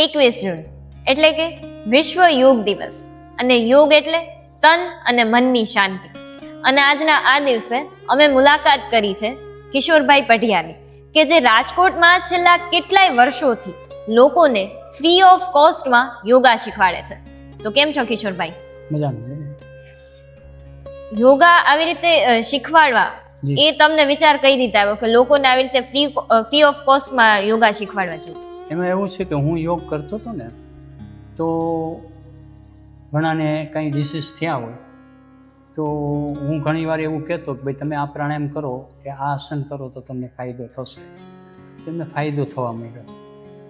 21 જૂન એટલે કે વિશ્વ યોગ દિવસ, અને યોગ એટલે તન અને મનની શાંતિ. અને આજના આ દિવસે અમે મુલાકાત કરી છે કિશોરભાઈ પઢિયાની, કે જે રાજકોટમાં છેલ્લા કેટલાય વર્ષોથી લોકોને ફ્રી ઓફ કોસ્ટમાં યોગા શીખવાડે છે. તો કેમ છો કિશોરભાઈ? મજામાં. યોગા આવી રીતે શીખવાડવા એ તમને વિચાર કઈ રીતે આવ્યો કે લોકોને આવી રીતે ફ્રી ઓફ કોસ્ટમાં યોગા શીખવાડવા જોઈએ? એમાં એવું છે કે હું યોગ કરતો હતો ને, તો ઘણાને કંઈ ડિસીઝ થયા હોય તો હું ઘણીવાર એવું કહેતો કે ભાઈ તમે આ પ્રાણાયામ કરો કે આ આસન કરો તો તમને ફાયદો થશે. તમને ફાયદો થવા માંડ્યો.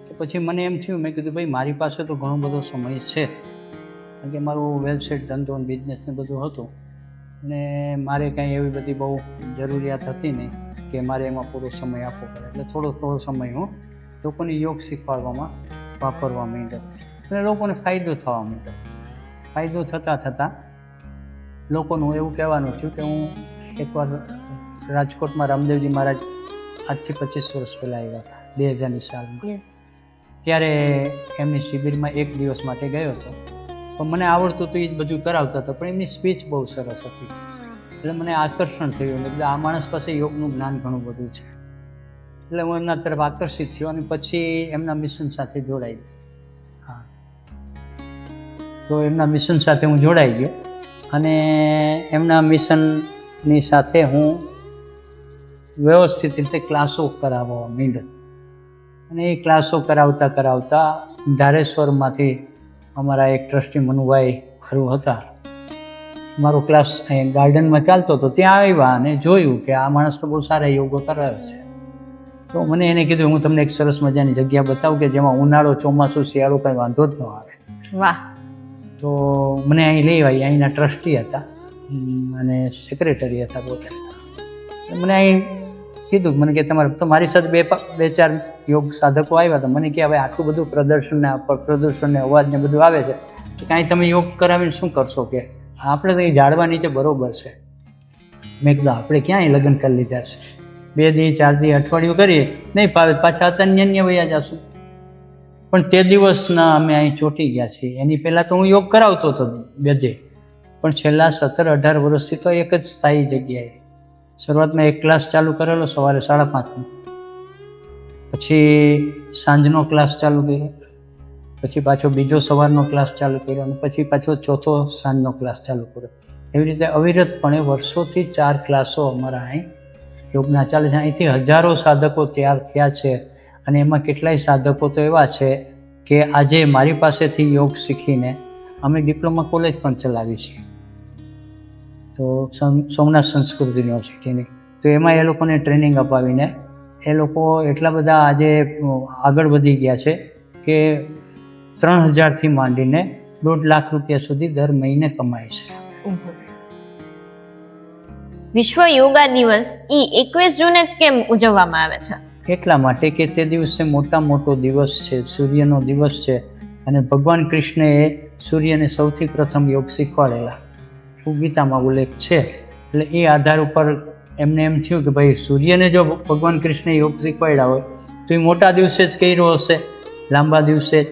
તો પછી મને એમ થયું, મેં કીધું ભાઈ મારી પાસે તો ઘણો બધો સમય છે, કારણ કે મારું વેલસેટ ધંધો અને બિઝનેસ ને બધું હતું, ને મારે કાંઈ એવી બધી બહુ જરૂરિયાત હતી નહીં કે મારે એમાં પૂરો સમય આપવો પડે. એટલે થોડો સમય હું લોકોને યોગ શીખવાડવામાં વાપરવા માંડ્યો અને લોકોને ફાયદો થવા માંડ્યો. ફાયદો થતાં લોકોનું એવું કહેવાનું થયું કે હું એકવાર રાજકોટમાં રામદેવજી મહારાજ આજથી 25 વર્ષ પહેલાં આવ્યા હતા, 2000ની સાલમાં. ત્યારે એમની શિબિરમાં એક દિવસ માટે ગયો હતો. પણ મને આવડતું તો એ જ બધું કરાવતા હતા, પણ એમની સ્પીચ બહુ સરસ હતી. એટલે મને આકર્ષણ થયું, એટલે આ માણસ પાસે યોગનું જ્ઞાન ઘણું બધું છે. એટલે હું એમના તરફ આકર્ષિત થયો અને પછી એમના મિશન સાથે જોડાઈ ગયો. હા, તો એમના મિશન સાથે હું જોડાઈ ગયો અને એમના મિશનની સાથે હું વ્યવસ્થિત રીતે ક્લાસો કરાવવા માંડ્યો. અને એ ક્લાસો કરાવતા ધારેશ્વરમાંથી અમારા એક ટ્રસ્ટી મનુભાઈ ખરું હતા, મારો ક્લાસ ગાર્ડનમાં ચાલતો હતો, ત્યાં આવ્યા અને જોયું કે આ માણસ તો બહુ સારા યોગો કરાવે છે. તો મને એને કીધું હું તમને એક સરસ મજાની જગ્યા બતાવું કે જેમાં ઉનાળો, ચોમાસું, શિયાળો કંઈ વાંધો જ ન આવે. વાહ! તો મને અહીં લઈ આવી. અહીંના ટ્રસ્ટી હતા અને સેક્રેટરી હતા પોતે. મને અહીં કીધું, મને કે તમારે તો મારી સાથે બે ચાર યોગ સાધકો આવ્યા હતા. મને કે હવે આટલું બધું પ્રદૂષણ ને અવાજ ને બધું આવે છે, તો કાંઈ તમે યોગ કરાવીને શું કરશો? કે આપણે તો અહીં ઝાડવા નીચે બરોબર છે. મેં કીધું આપણે ક્યાં અહીં લગ્ન કરી લીધા છે, 2 દી 4 દી અઠવાડિયું કરીએ, નહીં ફાવે પાછા અન્ય વયા જશું. પણ તે દિવસના અમે અહીં ચોંટી ગયા છીએ. એની પહેલાં તો હું યોગ કરાવતો હતો બેજે, પણ છેલ્લા 17-18 વર્ષથી તો એક જ સ્થાયી જગ્યાએ. શરૂઆતમાં એક ક્લાસ ચાલુ કરેલો સવારે 5:30, પછી સાંજનો ક્લાસ ચાલુ કર્યો, પછી પાછો બીજો સવારનો ક્લાસ ચાલુ કર્યો અને પછી પાછો ચોથો સાંજનો ક્લાસ ચાલુ કર્યો. એવી રીતે અવિરતપણે વર્ષોથી 4 ક્લાસો અમારા અહીં યોગના ચાલે છે. અહીંથી હજારો સાધકો તૈયાર થયા છે અને એમાં કેટલાય સાધકો તો એવા છે કે આજે મારી પાસેથી યોગ શીખીને અમે ડિપ્લોમા કોલેજ પણ ચલાવી છીએ, તો સોમનાથ સંસ્કૃત યુનિવર્સિટીની. તો એમાં એ લોકોને ટ્રેનિંગ અપાવીને એ લોકો એટલા બધા આજે આગળ વધી ગયા છે કે 3000થી માંડીને 1.5 લાખ રૂપિયા સુધી દર મહિને કમાય છે. વિશ્વ યોગા દિવસ 21 જૂને જ કેમ ઉજવવામાં આવે છે? એટલા માટે કે તે દિવસે મોટો દિવસ છે, સૂર્યનો દિવસ છે, અને ભગવાન કૃષ્ણએ સૂર્યને સૌથી પ્રથમ યોગ શીખવાડેલા એવું ગીતામાં ઉલ્લેખ છે. એટલે એ આધાર ઉપર એમને એમ થયું કે ભાઈ સૂર્યને જો ભગવાન કૃષ્ણે યોગ શીખવાડ્યા હોય તો એ મોટા દિવસે જ કર્યો હશે, લાંબા દિવસે જ.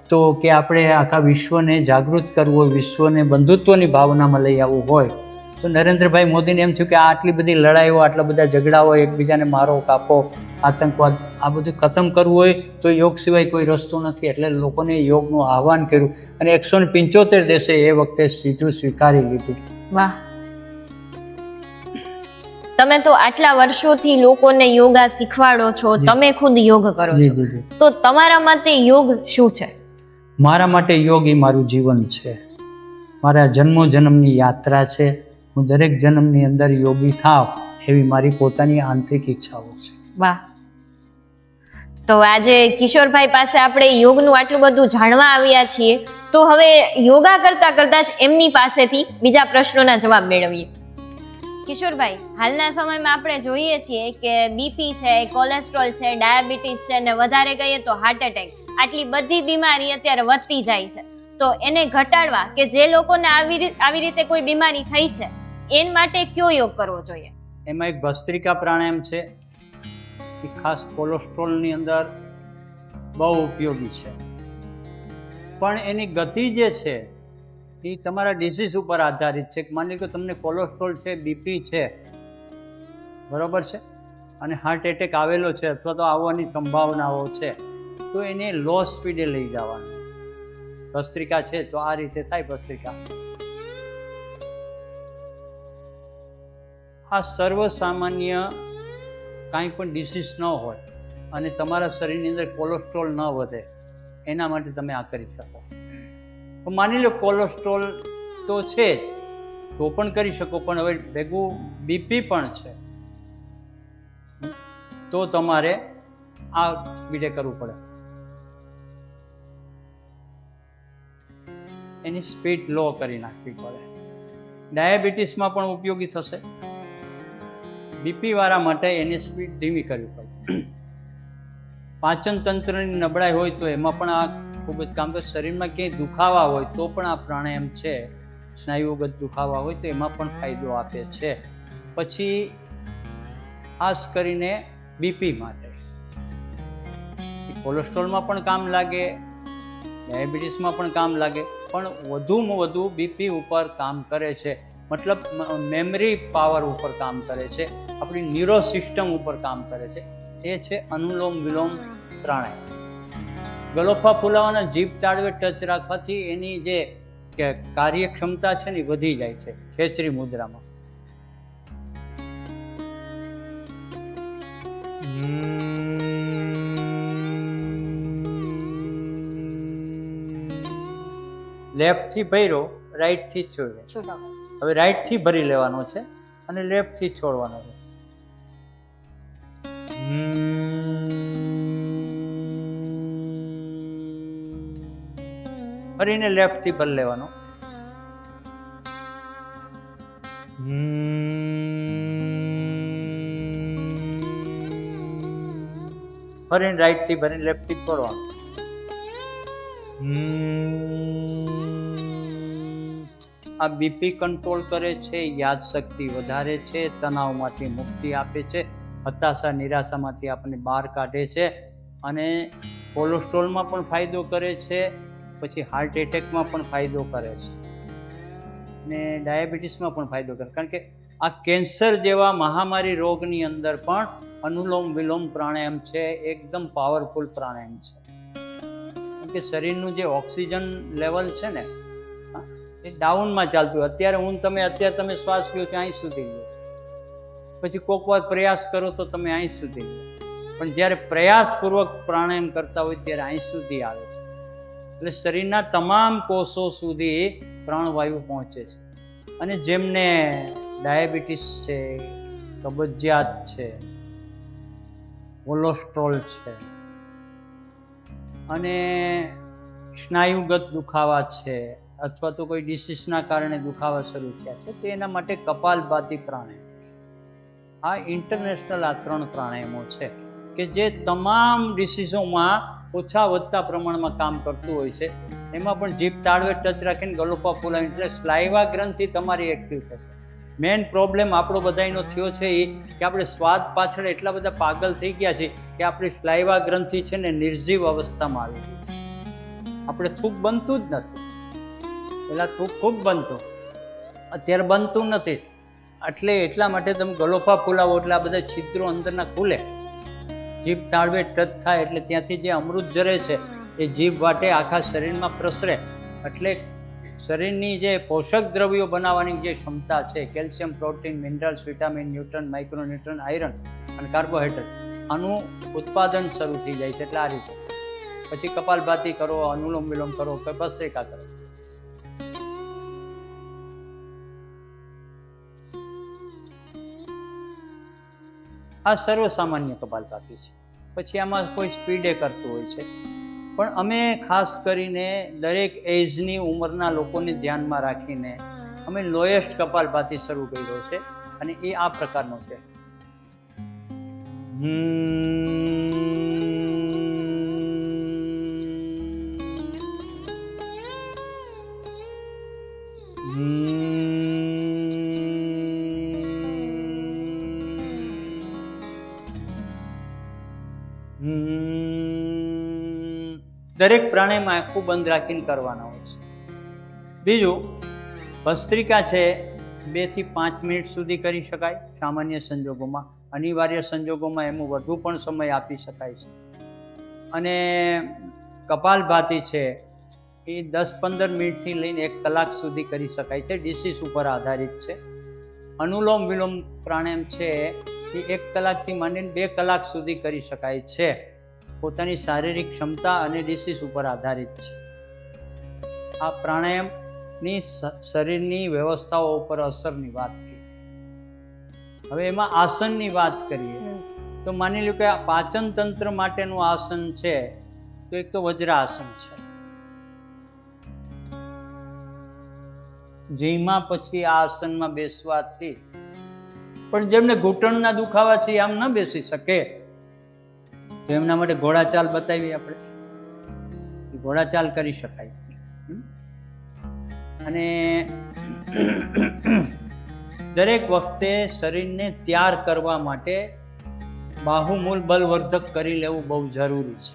તો કે આપણે આખા વિશ્વને જાગૃત કરવું હોય, વિશ્વને બંધુત્વની ભાવનામાં લઈ આવવું હોય, તો નરેન્દ્રભાઈ મોદીને એમ થયું કે આટલી બધી લડાઈઓ, આટલા બધા ઝઘડાઓ, એકબીજાને મારો કાપો, આતંકવાદ, આ બધું ખતમ કરવું હોય તો યોગ સિવાય કોઈ રસ્તો નથી. એટલે લોકોને યોગનું આહ્વાન કર્યું અને 175 દેશે એ વખતે સીધું સ્વીકારી લીધું. વાહ! તમે તો આટલા વર્ષોથી લોકોને યોગા શીખવાડો છો, તમે ખુદ યોગ કરો છો, તો તમારા માટે યોગ શું છે? મારા માટે યોગ એ મારું જીવન છે, મારા જન્મની યાત્રા છે. હું દરેક જન્મની અંદર યોગી થાવ એવી મારી પોતાની આંતરિક ઈચ્છાઓ છે. વાહ! તો આજે કિશોરભાઈ પાસે આપણે યોગનું આટલું બધું જાણવા આવ્યા છીએ, તો હવે યોગા કરતા જ એમની પાસેથી બીજા પ્રશ્નોના જવાબ મેળવીએ. કિશોરભાઈ, હાલના સમયમાં આપણે જોઈએ છીએ કે બીપી છે, કોલેસ્ટ્રોલ છે, ડાયાબિટીસ છે, ને વધારે કહીએ તો હાર્ટ એટેક, આટલી બધી બીમારી અત્યારે વધતી જાય છે. તો એને ઘટાડવા કે જે લોકોને આવી રીતે કોઈ બીમારી થઈ છે એના માટે કયો યોગ કરવો જોઈએ? એમાં એક ભસ્ત્રિકા પ્રાણાયામ છે, એ ખાસ કોલેસ્ટ્રોલની અંદર બહુ ઉપયોગી છે. પણ એની ગતિ જે છે એ તમારા ડિસીઝ ઉપર આધારિત છે. માની લો કે તમને કોલેસ્ટ્રોલ છે, બીપી છે, બરોબર છે, અને હાર્ટ એટેક આવેલો છે અથવા તો આવવાની સંભાવનાઓ છે, તો એને લો સ્પીડે લઈ જવાનું. ભસ્ત્રિકા છે તો આ રીતે થાય ભસ્ત્રિકા. આ સર્વસામાન્ય કાંઈ પણ ડિસીઝ ન હોય અને તમારા શરીરની અંદર કોલેસ્ટ્રોલ ન વધે એના માટે તમે આ કરી શકો. તો માની લો કોલેસ્ટ્રોલ તો છે જ તો પણ કરી શકો, પણ હવે ભેગું બીપી પણ છે તો તમારે આ સ્પીડે કરવું પડે. એની સ્પીડ લો કરી નાખવી પડે. ડાયાબિટીસમાં પણ ઉપયોગી થશે. બીપી વાળા માટે એની સ્પીડ ધીમી કરવી પડે. પાચન તંત્રની નબળાઈ હોય તો એમાં પણ આ ખૂબ જ કામ કરે. શરીરમાં ક્યાંય દુખાવા હોય તો પણ આ પ્રાણાયામ છે, સ્નાયુગત દુખાવા હોય તો એમાં પણ ફાયદો આપે છે. પછી ખાસ કરીને બીપી માટે, કોલેસ્ટ્રોલમાં પણ કામ લાગે, ડાયાબિટીસમાં પણ કામ લાગે, પણ વધુમાં વધુ બીપી ઉપર કામ કરે છે. મતલબ મેમરી પાવર ઉપર કામ કરે છે, આપણી ન્યુરો સિસ્ટમ ઉપર કામ કરે છે. એ છે અનુલોમ વિલોમ પ્રાણાયામ. ગલોફા ફૂલાવાના, જીભ તાળવે ટચ રાખવાથી એની જે કાર્યક્ષમતા છે ને વધી જાય છે ખેચરી મુદ્રામાં. લેફ્ટ થી ભર્યો, રાઈટ થી છોડ્યો. હવે રાઈટ થી ભરી લેવાનો છે અને લેફ્ટ થી છોડવાનો છે. ફરીને લેફ્ટ થી ભરી લેવાનો. ફરીને રાઈટ થી ભરીને લેફ્ટ થી છોડવાનું. આ બીપી કંટ્રોલ કરે છે, યાદશક્તિ વધારે છે, તણાવમાંથી મુક્તિ આપે છે, હતાશા નિરાશામાંથી આપણને બહાર કાઢે છે, અને કોલેસ્ટ્રોલમાં પણ ફાયદો કરે છે, પછી હાર્ટ એટેકમાં પણ ફાયદો કરે છે, ને ડાયાબિટીસમાં પણ ફાયદો કરે. કારણ કે આ કેન્સર જેવા મહામારી રોગની અંદર પણ અનુલોમ વિલોમ પ્રાણાયામ છે એકદમ પાવરફુલ પ્રાણાયામ છે. કારણ કે શરીરનું જે ઓક્સિજન લેવલ છે ને એ ડાઉનમાં ચાલતું હોય. અત્યારે તમે શ્વાસ લ્યો છો અહીં સુધી લ્યો છો, પછી કોક વાર પ્રયાસ કરો તો તમે અહીં સુધી લ્યો, પણ જ્યારે પ્રયાસપૂર્વક પ્રાણાયામ કરતા હોય ત્યારે અહીં સુધી આવે છે. એટલે શરીરના તમામ કોષો સુધી પ્રાણવાયુ પહોંચે છે. અને જેમને ડાયાબિટીસ છે, કબજિયાત છે, કોલેસ્ટ્રોલ છે અને સ્નાયુગત દુખાવા છે અથવા તો કોઈ ડિસીઝના કારણે દુખાવા શરૂ થયા છે તો એના માટે કપાલભાતિ પ્રાણાયામ, આ ઇન્ટરનેશનલ આ 3 પ્રાણાયામો છે કે જે તમામ ડિસીઝોમાં ઓછા વધતા પ્રમાણમાં કામ કરતું હોય છે. એમાં પણ જીભ તાળવે ટચ રાખીને ગલોફા ફૂલાવીને, એટલે સ્લાઇવા ગ્રંથિ તમારી એક્ટિવ થશે. મેઇન પ્રોબ્લેમ આપણો બધાનો થયો છે એ કે આપણે સ્વાદ પાછળ એટલા બધા પાગલ થઈ ગયા છે કે આપણી સ્લાઇવા ગ્રંથિ છે ને નિર્જીવ અવસ્થામાં આવી ગઈ છે. આપણે થૂક બનતું જ નથી. પહેલાં થૂક ખૂબ બનતું, અત્યારે બનતું નથી. એટલા માટે તમે ગલોફા ફૂલાવો એટલે આ બધા છિદ્રો અંદરના ખુલે, જીભ તાળવે ટચ થાય એટલે ત્યાંથી જે અમૃત ઝરે છે એ જીભ વાટે આખા શરીરમાં પ્રસરે. એટલે શરીરની જે પોષક દ્રવ્યો બનાવવાની જે ક્ષમતા છે, calcium, protein, minerals, vitamin, nutrient, micronutrient, iron અને કાર્બોહાઈડ્રેટ, આનું ઉત્પાદન શરૂ થઈ જાય છે. એટલે આ રીતે પછી કપાલભાતિ કરો, અનુલોમ વિલોમ કરો કે ભસ્ત્રિકા કરો. આ સર્વસામાન્ય કપાલભાતિ છે. પછી આમાં કોઈ સ્પીડે કરતું હોય છે, પણ અમે ખાસ કરીને દરેક એજની ઉંમરના લોકોને ધ્યાનમાં રાખીને અમે લોએસ્ટ કપાલભાતિ શરૂ કર્યો છે અને એ આ પ્રકારનો છે. દરેક પ્રાણાયામ આંખો બંધ રાખીને કરવાના હોય છે. બીજું, ભસ્ત્રિકા છે 2 થી 5 મિનિટ સુધી કરી શકાય સામાન્ય સંજોગોમાં. અનિવાર્ય સંજોગોમાં એમાં વધુ પણ સમય આપી શકાય છે. અને કપાલભાતિ છે એ 10-15 મિનિટથી લઈને 1 કલાક સુધી કરી શકાય છે. ડિસીઝ ઉપર આધારિત છે. અનુલોમ વિલોમ પ્રાણાયામ છે એ 1 કલાકથી માંડીને 2 કલાક સુધી કરી શકાય છે. પોતાની શારીરિક ક્ષમતા અને ડિસીઝ ઉપર આધારિત છે. આ પ્રાણાયામની શરીરની વ્યવસ્થાઓ ઉપર અસરની વાત કરી. હવે એમાં આસનની વાત કરીએ તો માની લો કે આ પાચન તંત્ર માટેનું આસન છે તો એક તો વજ્રાસન છે, જેમાં પછી આ આસનમાં બેસવાથી પણ જેમને ઘૂંટણના દુખાવા છે આમ ન બેસી શકે તો એમના માટે ઘોડાચાલ બતાવી આપણે. ઘોડાચાલ કરી શકાય. અને દરેક વખતે શરીરને તૈયાર કરવા માટે બાહુમૂલ બલવર્ધક કરી લેવું બહુ જરૂરી છે.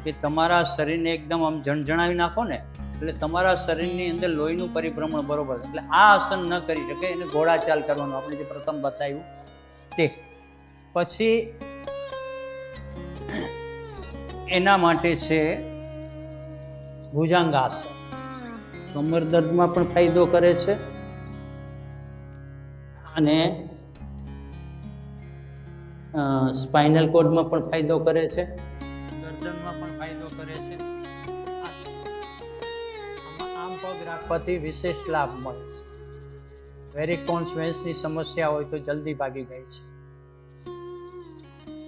કે તમારા શરીરને એકદમ આમ જણજણાવી નાખો ને એટલે તમારા શરીરની અંદર લોહીનું પરિભ્રમણ બરોબર. એટલે આ આસન ન કરી શકે એને ઘોડાચાલ કરવાનું, આપણે જે પ્રથમ બતાવ્યું તે. પછી એના માટે છે ભુજંગાસન. કમર દર્દમાં પણ ફાયદો કરે છે અને સ્પાઇનલ કોર્ડમાં પણ ફાયદો કરે છે, ગરદનમાં પણ ફાયદો કરે છે. આમ પગ રાખવાથી વિશેષ લાભ મળે છે. વેરિકોન્સ વેન્સની સમસ્યા હોય તો જલ્દી ભાગી જાય છે.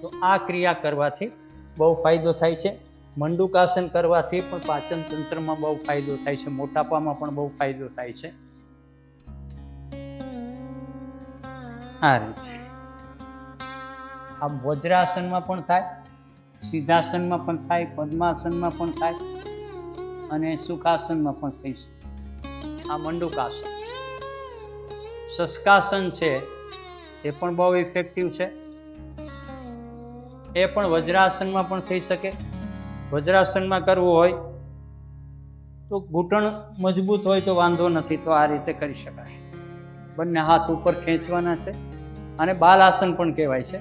તો આ ક્રિયા કરવાથી બહુ ફાયદો થાય છે. મંડુકાસન કરવાથી પણ પાચન તંત્રમાં બહુ ફાયદો થાય છે. મોટાપામાં પણ બહુ ફાયદો થાય છે. આ રીતે આ વજ્રાસનમાં પણ થાય, સિદ્ધાસનમાં પણ થાય, પદ્માસનમાં પણ થાય અને સુખાસનમાં પણ થઈ શકે. આ મંડુકાસન. શશકાસન છે એ પણ બહુ ઇફેક્ટિવ છે. એ પણ વજ્રાસનમાં પણ થઈ શકે. વજ્રાસનમાં કરવું હોય તો ઘૂંટણ મજબૂત હોય તો વાંધો નથી, તો આ રીતે કરી શકાય. બંને હાથ ઉપર ખેંચવાના છે અને બાલાસન પણ કહેવાય છે.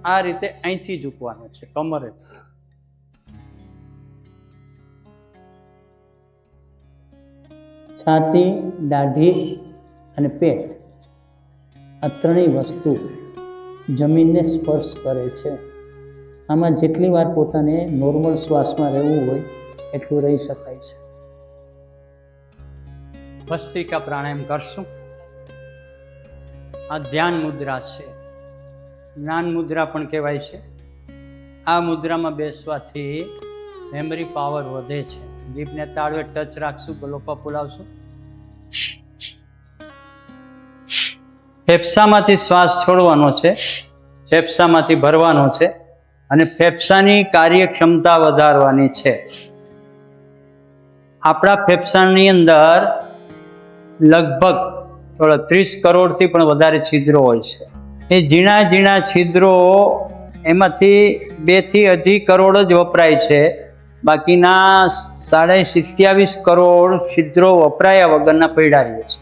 આ રીતે અહીંથી ઝૂકવાનું છે કમરેથી. છાતી, દાઢી અને પેટ આ ત્રણેય વસ્તુ જમીનને સ્પર્શ કરે છે. આમાં જેટલી વાર પોતાને નોર્મલ શ્વાસમાં રહેવું હોય એટલું રહી શકાય છે. ભસ્ત્રિકા પ્રાણાયામ કરશું. આ ધ્યાન મુદ્રા છે, જ્ઞાન મુદ્રા પણ કહેવાય છે. આ મુદ્રામાં બેસવાથી મેમરી પાવર વધે છે. જીભને તાળવે ટચ રાખશું, ગલોપા ફૂલાવશું. ફેફસામાંથી શ્વાસ છોડવાનો છે, ફેફસામાંથી ભરવાનો છે અને ફેફસાની કાર્યક્ષમતા વધારવાની છે. આપણા ફેફસાની અંદર લગભગ 30 કરોડથી પણ વધારે છિદ્રો હોય છે. એ ઝીણા ઝીણા છિદ્રો એમાંથી 2 થી 2.5 કરોડ જ વપરાય છે. બાકીના 27.5 કરોડ છિદ્રો વપરાયા વગરના પડ્યા રહે છે.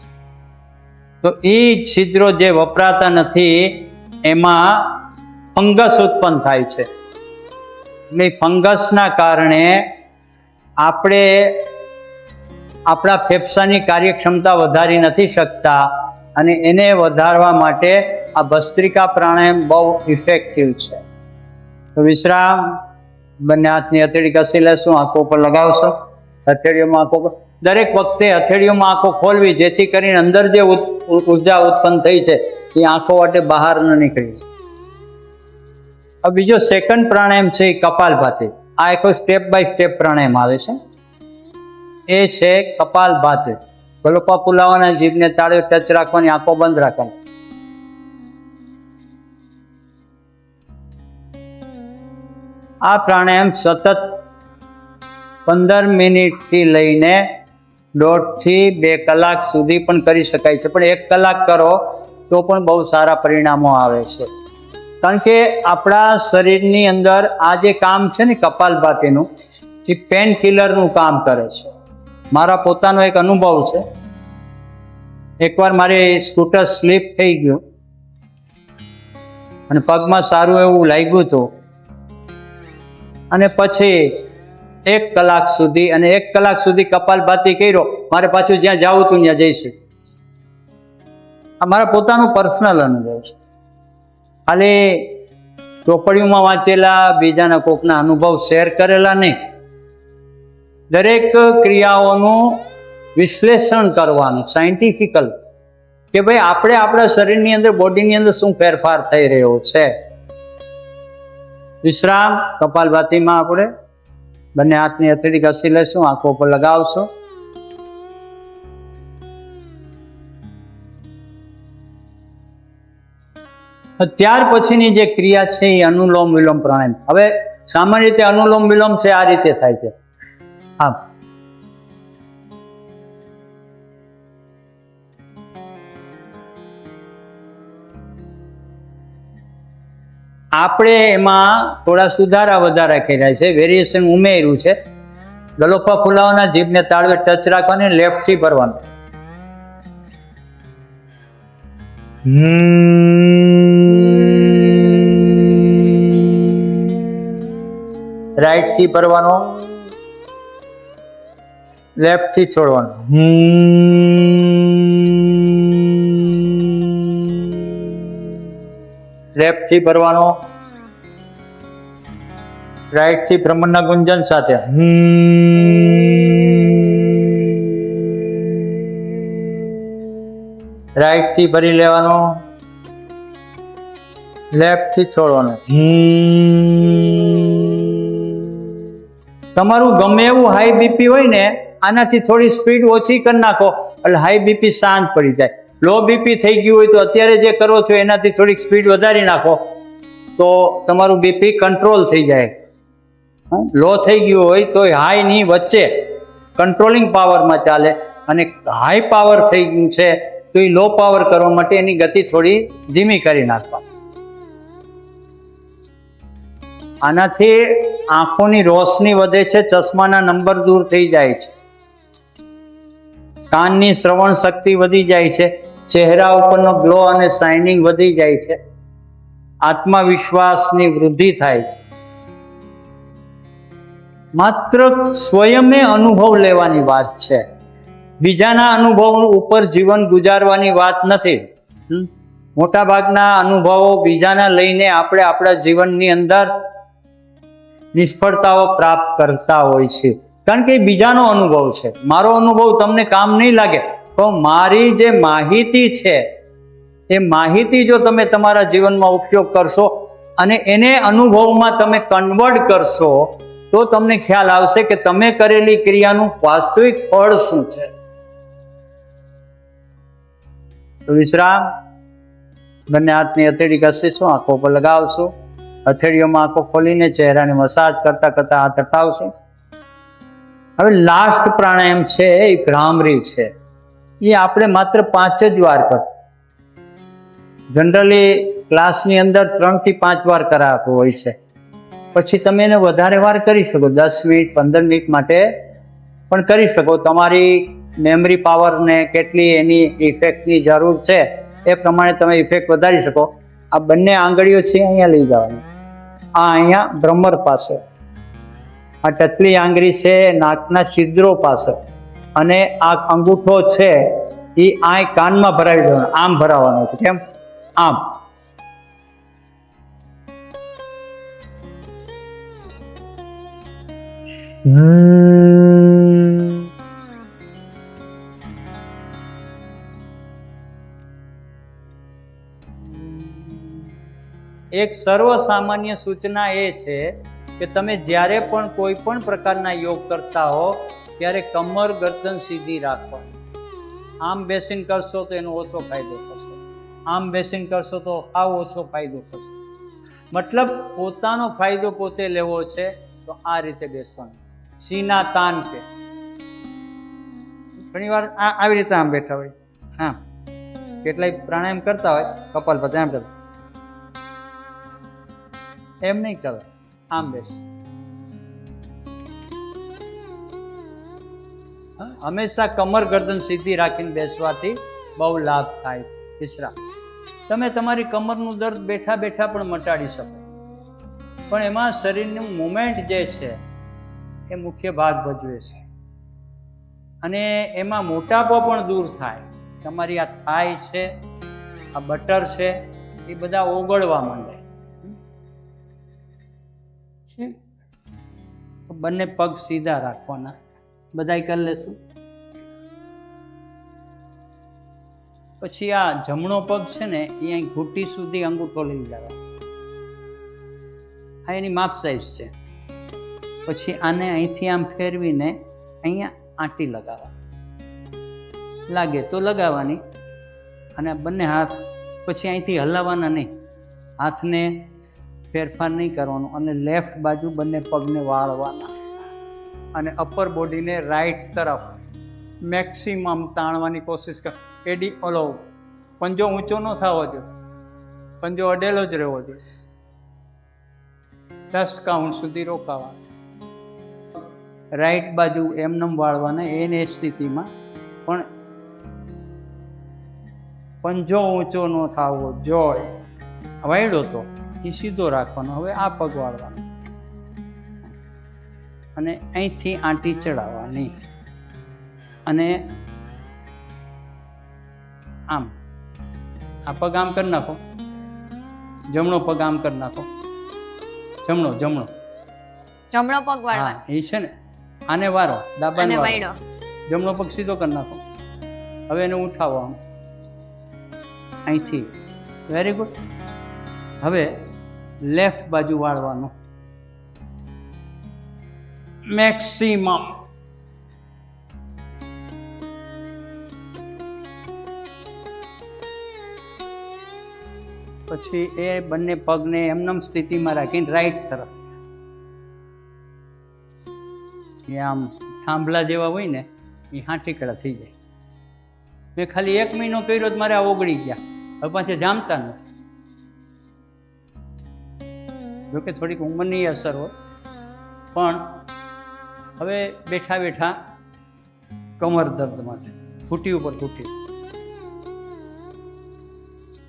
તો એ છિદ્રો જે વપરાતા નથી એમાં ફંગસ ઉત્પન્ન થાય છે. એટલે ફંગસના કારણે આપણે આપણા ફેફસાની કાર્યક્ષમતા વધારી નથી શકતા અને એને વધારવા માટે આ ભસ્ત્રિકા પ્રાણાયામ બહુ ઇફેક્ટિવ છે. તો વિશ્રામ. બંને હાથની હથેળી કસી લેશું, આંખો પર લગાવશો. હથેળીઓમાં આંખો પર દરેક વખતે હથેળીઓમાં આંખો ખોલવી જેથી કરીને અંદર જે ઉર્જા ઉત્પન્ન થઈ છે એ આંખો વાટે બહાર ન નીકળી. હવે બીજો સેકન્ડ પ્રાણાયામ છે એ કપાલભાતિ. આ એક સ્ટેપ બાય સ્ટેપ પ્રાણાયામ આવે છે. એ છે કપાલભાતિ. ગલોપા ફૂલાવાના, જીભને તાળવે ટચ રાખવાની, આંખો બંધ રાખવાની. આ પ્રાણાયામ સતત 15 મિનિટથી લઈને 1.5 થી 2 કલાક સુધી પણ કરી શકાય છે. પણ 1 કલાક કરો તો પણ બહુ સારા પરિણામો આવે છે. કારણ કે આપણા શરીરની અંદર આ જે કામ છે ને કપાલભાતિનું, એ પેન કિલરનું કામ કરે છે. મારા પોતાનો એક અનુભવ છે. એકવાર મારે સ્કૂટર સ્લીપ થઈ ગયું અને પગમાં સારું એવું લાગ્યું હતું, અને પછી 1 કલાક સુધી કપાલભાતી કર્યો. મારે પાછું જ્યાં જાવું હતું ત્યાં જઈશું. આ મારા પોતાનો પર્સનલ અનુભવ છે. ખાલી ચોપડીઓમાં વાંચેલા, બીજાના કોકના અનુભવ શેર કરેલા નહીં. દરેક ક્રિયાઓનું વિશ્લેષણ કરવાનું સાયન્ટિફિકલ, કે ભાઈ આપણે આપણા શરીરની અંદર, બોડીની અંદર શું ફેરફાર થઈ રહ્યો છે. વિશ્રામ. કપાલભાતીમાં આપણે બંને હાથની હથેળી ઘસી લેશું, આંખો પર લગાવશો. ત્યાર પછીની જે ક્રિયા છે એ અનુલોમ વિલોમ પ્રાણાયામ. હવે સામાન્ય રીતે અનુલોમ વિલોમ છે આ રીતે થાય છે. હા, આપણે એમાં થોડા સુધારા વધારા કર્યા છે, વેરિએશન ઉમેર્યું છે. ગલોફા ફૂલાવાના, જીભને તાળવે ટચ રાખવાની, લેફ્ટ થી ભરવાનું. રાઈટ થી ભરવાનો, લેફ્ટ થી છોડવાનો. લેફ્ટ થી ભરવાનો, રાઈટ થી ભ્રમણના ગુંજન સાથે. રાઈટ થી ભરી લેવાનો, લેફ્ટ થી છોડવાનો. તમારું ગમે એવું હાઈ બીપી હોય ને, આનાથી થોડી સ્પીડ ઓછી કરી નાખો એટલે હાઈ બીપી શાંત પડી જાય. લો બીપી થઈ ગયું હોય તો અત્યારે જે કરો છો એનાથી થોડીક સ્પીડ વધારી નાખો તો તમારું બીપી કંટ્રોલ થઈ જાય. લો થઈ ગયું હોય તો હાઈ ની વચ્ચે કંટ્રોલિંગ પાવરમાં ચાલે, અને હાઈ પાવર થઈ ગયું છે તો એ લો પાવર કરવા માટે એની ગતિ થોડી ધીમી કરી નાખવા. આનાથી આંખોની રોશની વધે છે, ચશ્માના નંબર દૂર થઈ જાય છે, કાનની શ્રવણ શક્તિ વધી જાય છે, ચહેરા ઉપરનો ગ્લો અને શાઇનિંગ વધી જાય છે, આત્મવિશ્વાસની વૃદ્ધિ થાય છે. માત્ર સ્વયમે અનુભવ લેવાની વાત છે, બીજાના અનુભવ ઉપર જીવન ગુજારવાની વાત નથી. મોટા ભાગના અનુભવો બીજાના લઈને આપણે આપણા જીવનની અંદર નિષ્ફળતાઓ પ્રાપ્ત કરતા હોય છે, કારણ કે બીજાનો અનુભવ છે. મારો અનુભવ તમને કામ નહીં લાગે, તો મારી જે માહિતી છે એ માહિતી જો તમે તમારા જીવનમાં ઉપયોગ કરશો અને એને અનુભવમાં તમે કન્વર્ટ કરશો તો તમને ખ્યાલ આવશે કે તમે કરેલી ક્રિયાનું વાસ્તવિક ફળ શું છે. તો વિશ્રામ. બંને હાથની હથેળી ઘસીશું, આંખો પર લગાવશું. હથેળીઓમાં આંખો ખોલીને ચહેરાને મસાજ કરતા કરતા હાથ હટાવશે. હવે લાસ્ટ પ્રાણાયામ છે એ ભ્રામરી છે. એ આપણે માત્ર 5 જ વાર કર. જનરલી ક્લાસની અંદર 3 થી 5 વાર કરાવતો હોય છે. પછી તમે એને વધારે વાર કરી શકો, 10 મિનિટ 15 મિનિટ માટે પણ કરી શકો. તમારી મેમરી પાવરને કેટલી એની ઇફેક્ટની જરૂર છે એ પ્રમાણે તમે ઇફેક્ટ વધારી શકો. આ બંને આંગળીઓ છે અહીંયા લઈ જવાની, આ અહીંયા ભ્રમર પાસે, આ ટચલી આંગળી છે નાકના છિદ્રો પાસે, અને આ અંગૂઠો છે એ આ કાનમાં ભરાવી દેવાનો. આમ ભરાવાનો છે. કેમ? આમ. એક સર્વસામાન્ય સૂચના એ છે કે તમે જ્યારે પણ કોઈ પણ પ્રકારના યોગ કરતા હો ત્યારે કમર ગરદન સીધી રાખવાની. આમ બેસીને કરશો તો એનો ઓછો ફાયદો થશે, આમ બેસીને કરશો તો આવ ઓછો ફાયદો થશે. મતલબ પોતાનો ફાયદો પોતે લેવો છે તો આ રીતે બેસવાનું. સીના તાન કે ઘણી વાર આવી રીતે આમ બેઠા હોય, હા, કેટલાય પ્રાણાયામ કરતા હોય કપાલભાતી આમ કરતા, એમ નહીં કરવા, આમ બેસ. હંમેશા કમર ગરદન સીધી રાખીને બેસવાથી બહુ લાભ થાય. વિશ્રામ. તમે તમારી કમરનું દર્દ બેઠા બેઠા પણ મટાડી શકો, પણ એમાં શરીરનું મુમેન્ટ જે છે એ મુખ્ય ભાગ ભજવે છે, અને એમાં મોટાપો પણ દૂર થાય. તમારી આ થાઈ છે, આ બટર છે, એ બધા ઓગળવા માંડે. બંને પગ સીધા રાખવાના. બધાય કરી લેશું. પછી આ જમણો પગ છે ને એ અહીં ઘૂંટી સુધી અંગૂઠો લઈ લેવા. આ એની માપ સાઈઝ છે. પછી આને અહીંથી આમ ફેરવીને અહીંયા આંટી લગાવવા. લાગે તો લગાવવાની, અને બંને હાથ પછી અહીંથી હલાવવાના નહીં. હાથને ફેરફાર નહીં કરવાનું, અને લેફ્ટ બાજુ બંને પગને વાળવાના, અને અપર બોડીને રાઈટ તરફ મેક્સિમમ તાણવાની કોશિશ કર. એડી ઓલો પંજો ઊંચો ન થવો જોઈએ, પંજો અડેલો જ રહેવો જોઈએ. 10 કાઉન્ટ સુધી રોકાવાનું. રાઈટ બાજુ એમનેમ વાળવાના એને સ્થિતિમાં, પણ પંજો ઊંચો ન થવો જોઈએ. વાળ્યો તો એ સીધો રાખવાનો. હવે આ પગ વાળવાનો, અને અહીંથી આંટી ચડાવવાની, અને આમ આ પગ આમ કરી નાખો. જમણો પગ આમ કરી નાખો. જમણો જમણો જમણો પગ વાળવાનો. એ છે ને, આને વાળો, ડાબાને અને વાળો. જમણો પગ સીધો કરી નાખો. હવે એને ઉઠાવો આમ અહીંથી. Very good. હવે લેફ્ટ બાજુ વાળવાનું મેક્સિમમ. પછી એ બંને પગને એમનેમ સ્થિતિમાં રાખીને રાઈટ તરફ, એ આમ થાંભલા જેવા હોય ને એ હાંઠીકડા થઈ જાય. મેં ખાલી 1 મહિનો કર્યો તો મારે આ ઓગળી ગયા. હવે પાછા જામતા નથી. જોકે થોડીક ઉંમરની અસર હોય, પણ હવે બેઠા બેઠા કમર દર્દ માટે ઘૂંટી ઉપર ઘૂંટી.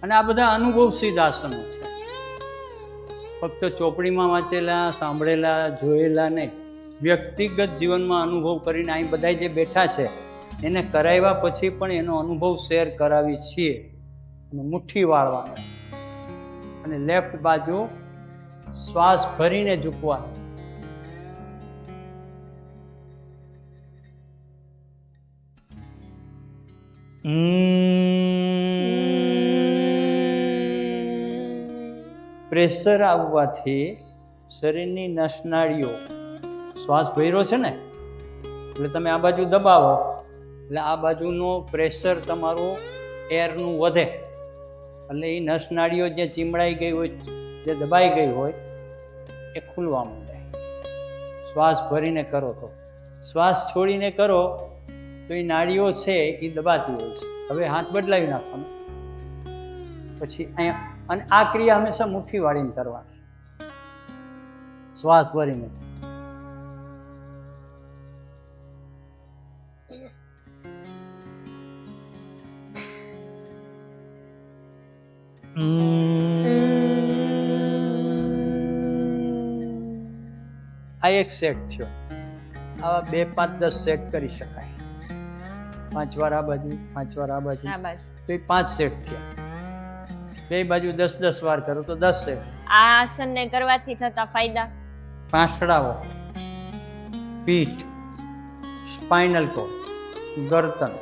અને આ બધા અનુભવસિદ્ધ આસનો છે. ફક્ત ચોપડીમાં વાંચેલા, સાંભળેલા, જોયેલા નહીં, વ્યક્તિગત જીવનમાં અનુભવ કરીને અહીં બધા જે બેઠા છે એને કરાવ્યા પછી પણ એનો અનુભવ શેર કરાવી છીએ. અને મુઠ્ઠી વાળવાનો, અને લેફ્ટ બાજુ શ્વાસ ભરીને ઝૂકવાનો. પ્રેશર આવવાથી શરીરની નસનાળીઓ, શ્વાસ ભર્યો છે ને એટલે તમે આ બાજુ દબાવો એટલે આ બાજુનો પ્રેશર તમારું એરનું વધે, એટલે એ નસનાળીઓ જે ચીમડાઈ ગઈ હોય, જે દબાઈ ગઈ હોય એ ખુલવા માંડે. શ્વાસ ભરીને કરો તો. શ્વાસ છોડીને કરો તો એ નાળીઓ છે એ દબાતી હોય છે. હવે હાથ બદલાવી નાખવાનો. પછી અહીંયા, અને આ ક્રિયા હંમેશા મુઠ્ઠી વાળીને કરવાની, શ્વાસ ભરીને. આ એક સેટ થયો. આવા 2, 5, 10 સેટ કરી શકાય. 5 વાર આ બાજુ, 5 વાર આ બાજુ, તો એ 5 સેટ થયા. 2 બાજુ 10-10 વાર કરો તો 10 સેટ. આ આસનને કરવાથી થતા ફાયદા: પાંસડાઓ, પીઠ, સ્પાઇનલ કોર્ડ, ગરદન,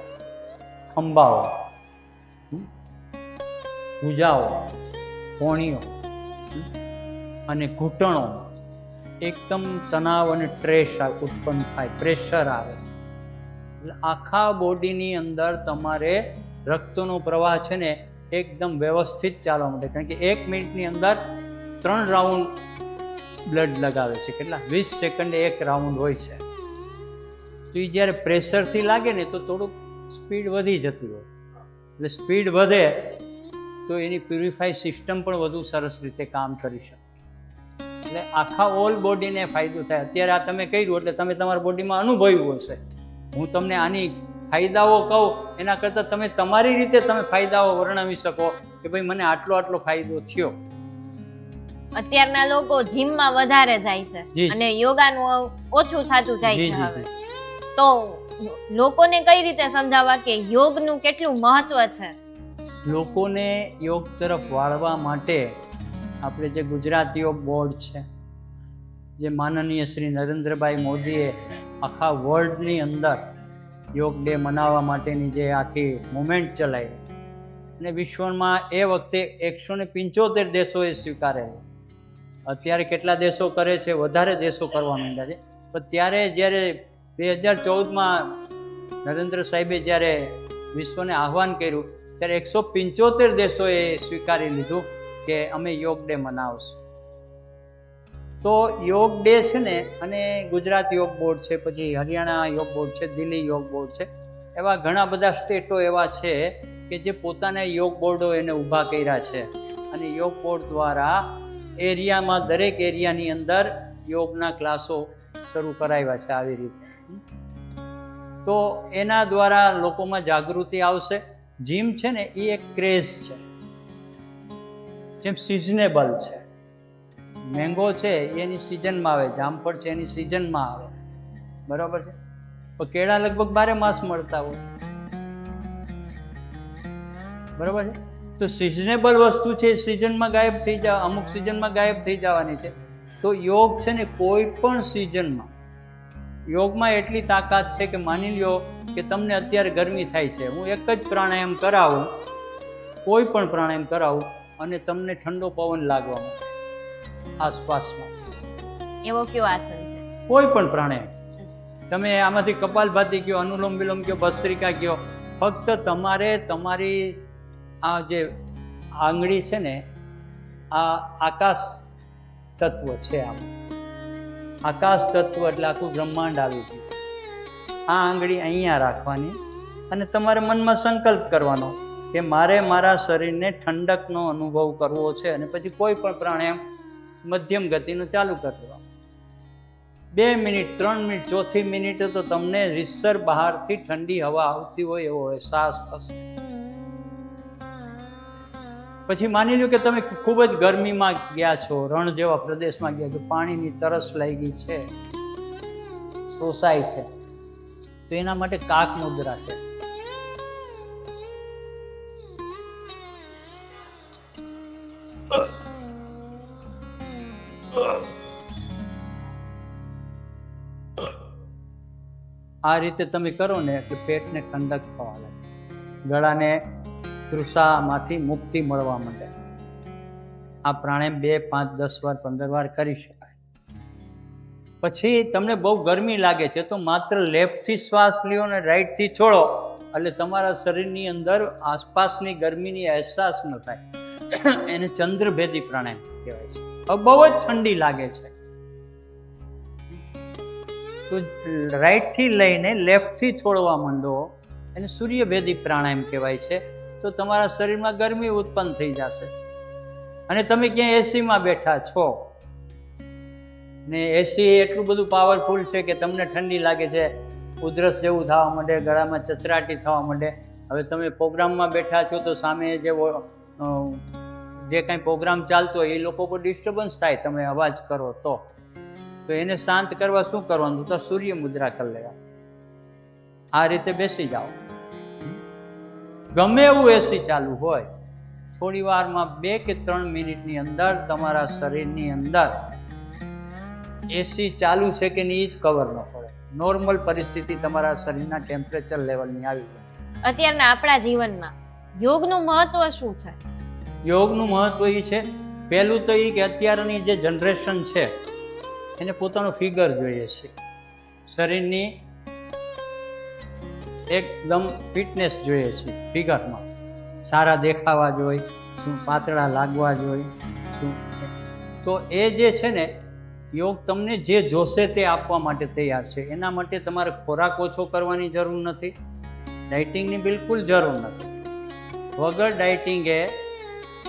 ખંભાઓ, ભુજાઓ, કોણીઓ અને ઘૂંટણો એકદમ તણાવ અને સ્ટ્રેસ ઉત્પન્ન થાય, પ્રેશર આવે. એટલે આખા બોડીની અંદર તમારે રક્તનો પ્રવાહ છે ને એકદમ વ્યવસ્થિત ચાલવા માટે, કારણ કે 1 મિનિટની અંદર 3 રાઉન્ડ બ્લડ લગાવે છે. કેટલા? 20 સેકન્ડે 1 રાઉન્ડ હોય છે. તો એ જ્યારે પ્રેશરથી લાગે ને તો થોડુંક સ્પીડ વધી જતી હોય. એટલે સ્પીડ વધે તો એની પ્યુરિફાઈ સિસ્ટમ પણ વધુ સરસ રીતે કામ કરી શકે. એટલે આખા ઓલ બોડીને ફાયદો થાય. અત્યારે આ તમે કર્યું એટલે તમે તમારા બોડીમાં અનુભવ્યું હશે. હું તમને આની ફાયદાઓ કહું એના કરતાં તમે તમારી રીતે તમે ફાયદાઓ વર્ણવી શકો કે ભાઈ મને આટલો આટલો ફાયદો થયો. અત્યારના લોકો જીમમાં વધારે જાય છે જી. અને યોગાનું ઓછું થતું જાય જી, છે જી, હવે. જી. તો લોકોને કઈ રીતે સમજાવવા કે યોગનું કેટલું મહત્વ છે? લોકોને યોગ તરફ વાળવા માટે આપણે જે ગુજરાત યોગ બોર્ડ છે, જે માનનીય શ્રી નરેન્દ્રભાઈ મોદીએ આખા વર્લ્ડની અંદર યોગ ડે મનાવવા માટેની જે આખી મુવમેન્ટ ચલાવી અને વિશ્વમાં એ વખતે 175 દેશોએ સ્વીકારેલું. અત્યારે કેટલા દેશો કરે છે, વધારે દેશો કરવા માંડ્યા છે. પણ ત્યારે જ્યારે 2014માં નરેન્દ્ર સાહેબે જ્યારે વિશ્વને આહ્વાન કર્યું ત્યારે 175 દેશોએ સ્વીકારી લીધું કે અમે યોગ ડે મનાવશું. તો યોગ ડે છે ને, અને ગુજરાત યોગ બોર્ડ છે, પછી હરિયાણા યોગ બોર્ડ છે, દિલ્હી યોગ બોર્ડ છે, એવા ઘણા બધા સ્ટેટો એવા છે કે જે પોતાના યોગ બોર્ડો એને ઊભા કર્યા છે. અને યોગ બોર્ડ દ્વારા એરિયામાં દરેક એરિયાની અંદર યોગના ક્લાસો શરૂ કરાવ્યા છે આવી રીતે. તો એના દ્વારા લોકોમાં જાગૃતિ આવશે. જીમ છે ને એ એક ક્રેઝ છે, જેમ સિઝનેબલ છે. મેંગો છે એની સિઝનમાં આવે, જામફળ છે એની સિઝનમાં આવે, બરાબર છે. પણ કેળા લગભગ 12 માસ મળતા હોય, બરાબર છે. તો સિઝનેબલ વસ્તુ છે, સિઝનમાં ગાયબ થઈ જવા, અમુક સિઝનમાં ગાયબ થઈ જવાની છે. તો યોગ છે ને કોઈ પણ સિઝનમાં, યોગમાં એટલી તાકાત છે કે માની લ્યો કે તમને અત્યારે ગરમી થાય છે, હું એક જ પ્રાણાયામ કરાવું, કોઈ પણ પ્રાણાયામ કરાવું અને તમને ઠંડો પવન લાગવા માંડે આસપાસમાં. એવો કયો આસન છે? કોઈ પણ પ્રાણાયામ તમે આમાંથી કપાલભાતિ કયો, અનુલોમ વિલોમ કયો, ભસ્ત્રિકા કયો, ફક્ત તમારે તમારી આ જે આંગળી છે ને, આ આકાશ તત્વ છે. આમ આકાશ તત્વ એટલે આખું બ્રહ્માંડ આવી ગયું. આ આંગળી અહીંયા રાખવાની અને તમારે મનમાં સંકલ્પ કરવાનો કે મારે મારા શરીરને ઠંડકનો અનુભવ કરવો છે. અને પછી કોઈ પણ પ્રાણાયામ મધ્યમ ગતિનું ચાલુ કરી દેવાનું. 2 મિનિટ, 3 મિનિટ, ચોથી મિનિટે તો તમને રીતસર બહારથી ઠંડી હવા આવતી હોય એવો અહેસાસ થશે. પછી માની લો કે તમે ખૂબ જ ગરમીમાં ગયા છો, રણ જેવા પ્રદેશમાં ગયા છો, પાણીની તરસ લાગી છે, શોષાય છે, તો એના માટે કાક મુદ્રા છે. આ રીતે તમે કરો ને એટલે પેટને ઠંડક થવા લાગે, ગળાને તૃષામાંથી મુક્તિ મળવા માંડે. આ પ્રાણાયામ 2, 5, 10 વાર, 15 વાર કરી શકાય. પછી તમને બહુ ગરમી લાગે છે તો માત્ર લેફ્ટથી શ્વાસ લ્યો અને રાઈટથી છોડો એટલે તમારા શરીરની અંદર આસપાસની ગરમીની અહેસાસ ન થાય. એને ચંદ્રભેદી પ્રાણાયામ કહેવાય છે. હવે બહુ જ ઠંડી લાગે છે તો રાઈટથી લઈને લેફ્ટથી છોડવા માંડો, એને સૂર્યભેદી પ્રાણાયામ કહેવાય છે. તો તમારા શરીરમાં ગરમી ઉત્પન્ન થઈ જશે. અને તમે ક્યાંય એસીમાં બેઠા છો ને એસી એટલું બધું પાવરફુલ છે કે તમને ઠંડી લાગે છે, ઉધરસ જેવું થવા માંડે, ગળામાં ચચરાટી થવા માંડે. હવે તમે પ્રોગ્રામમાં બેઠા છો તો સામે જે કાંઈ પ્રોગ્રામ ચાલતો હોય એ લોકો પર ડિસ્ટર્બન્સ થાય, તમે અવાજ કરો તો એને શાંત કરવા શું કરવાનું? તો સૂર્ય મુદ્રા કરી લેવા. આ રીતે બેસી જાઓ. ગમે એવું એસી ચાલુ હોય, થોડી વારમાં 2 કે 3 મિનિટની અંદર તમારા શરીરની અંદર એસી ચાલુ છે કે નહીં જ ખબર ન પડે. નોર્મલ પરિસ્થિતિ તમારા શરીરના ટેમ્પરેચર લેવલની આવી જાય. અત્યારના આપણા જીવનમાં યોગનું મહત્વ શું છે? યોગનું મહત્વ એ છે, પહેલું તો એ કે અત્યારની જે જનરેશન છે એને પોતાનું ફિગર જોઈએ છે, શરીરની એકદમ ફિટનેસ જોઈએ છે. ફિગરમાં સારા દેખાવા જોઈએ, શું પાતળા લાગવા જોઈએ, શું. તો એ જે છે ને, યોગ તમને જે જોશે તે આપવા માટે તૈયાર છે. એના માટે તમારે ખોરાક ઓછો કરવાની જરૂર નથી, ડાયટિંગની બિલકુલ જરૂર નથી. વગર ડાયટિંગે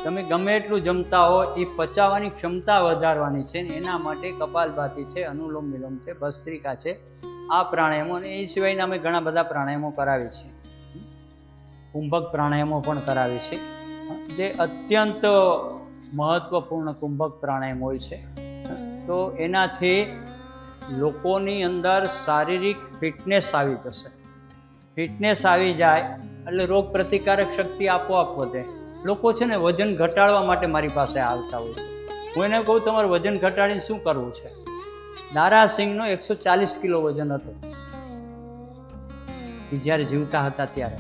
તમે ગમે એટલું જમતા હો, એ પચાવવાની ક્ષમતા વધારવાની છે ને એના માટે કપાલભાતિ છે, અનુલોમ વિલોમ છે, ભસ્ત્રિકા છે, આ પ્રાણાયામો અને એ સિવાયના અમે ઘણા બધા પ્રાણાયામો કરાવીએ છીએ. કુંભક પ્રાણાયામો પણ કરાવીએ છીએ, જે અત્યંત મહત્વપૂર્ણ કુંભક પ્રાણાયામ હોય છે. તો એનાથી લોકોની અંદર શારીરિક ફિટનેસ આવી જશે. ફિટનેસ આવી જાય એટલે રોગ પ્રતિકારક શક્તિ આપોઆપ વધે. લોકો છે ને વજન ઘટાડવા માટે મારી પાસે આવતા હોય છે. હું એને કહું તમારે વજન ઘટાડીને શું કરવું છે? દારાસિંહનો 140 કિલો વજન હતો એ જ્યારે જીવતા હતા ત્યારે.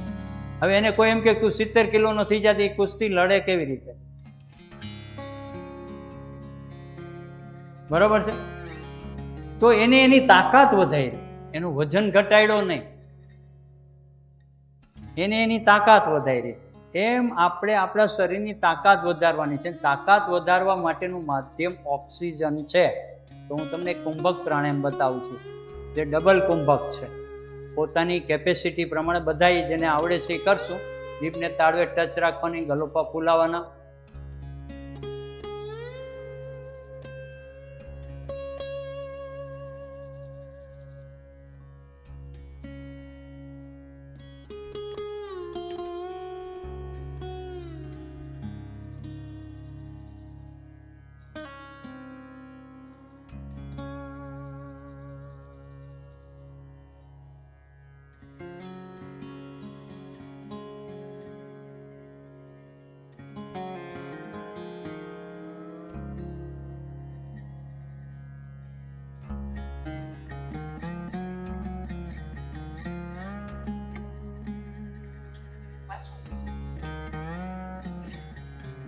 હવે એને કોઈ એમ કે તું 70 કિલોનો થઈ જતી, કુસ્તી લડે કેવી રીતે? બરોબર છે. તો એને એની તાકાત વધારી, એનું વજન ઘટાડ્યો નહીં, એને એની તાકાત વધારી. એમ આપણે આપણા શરીરની તાકાત વધારવાની છે. તાકાત વધારવા માટેનું માધ્યમ ઓક્સિજન છે. તો હું તમને કુંભક પ્રાણાયામ બતાવું છું, જે ડબલ કુંભક છે. પોતાની કેપેસિટી પ્રમાણે બધા જેને આવડે છે એ કરશું. જીભને તાળવે ટચ રાખવાની, ગલોપા ફૂલાવાના.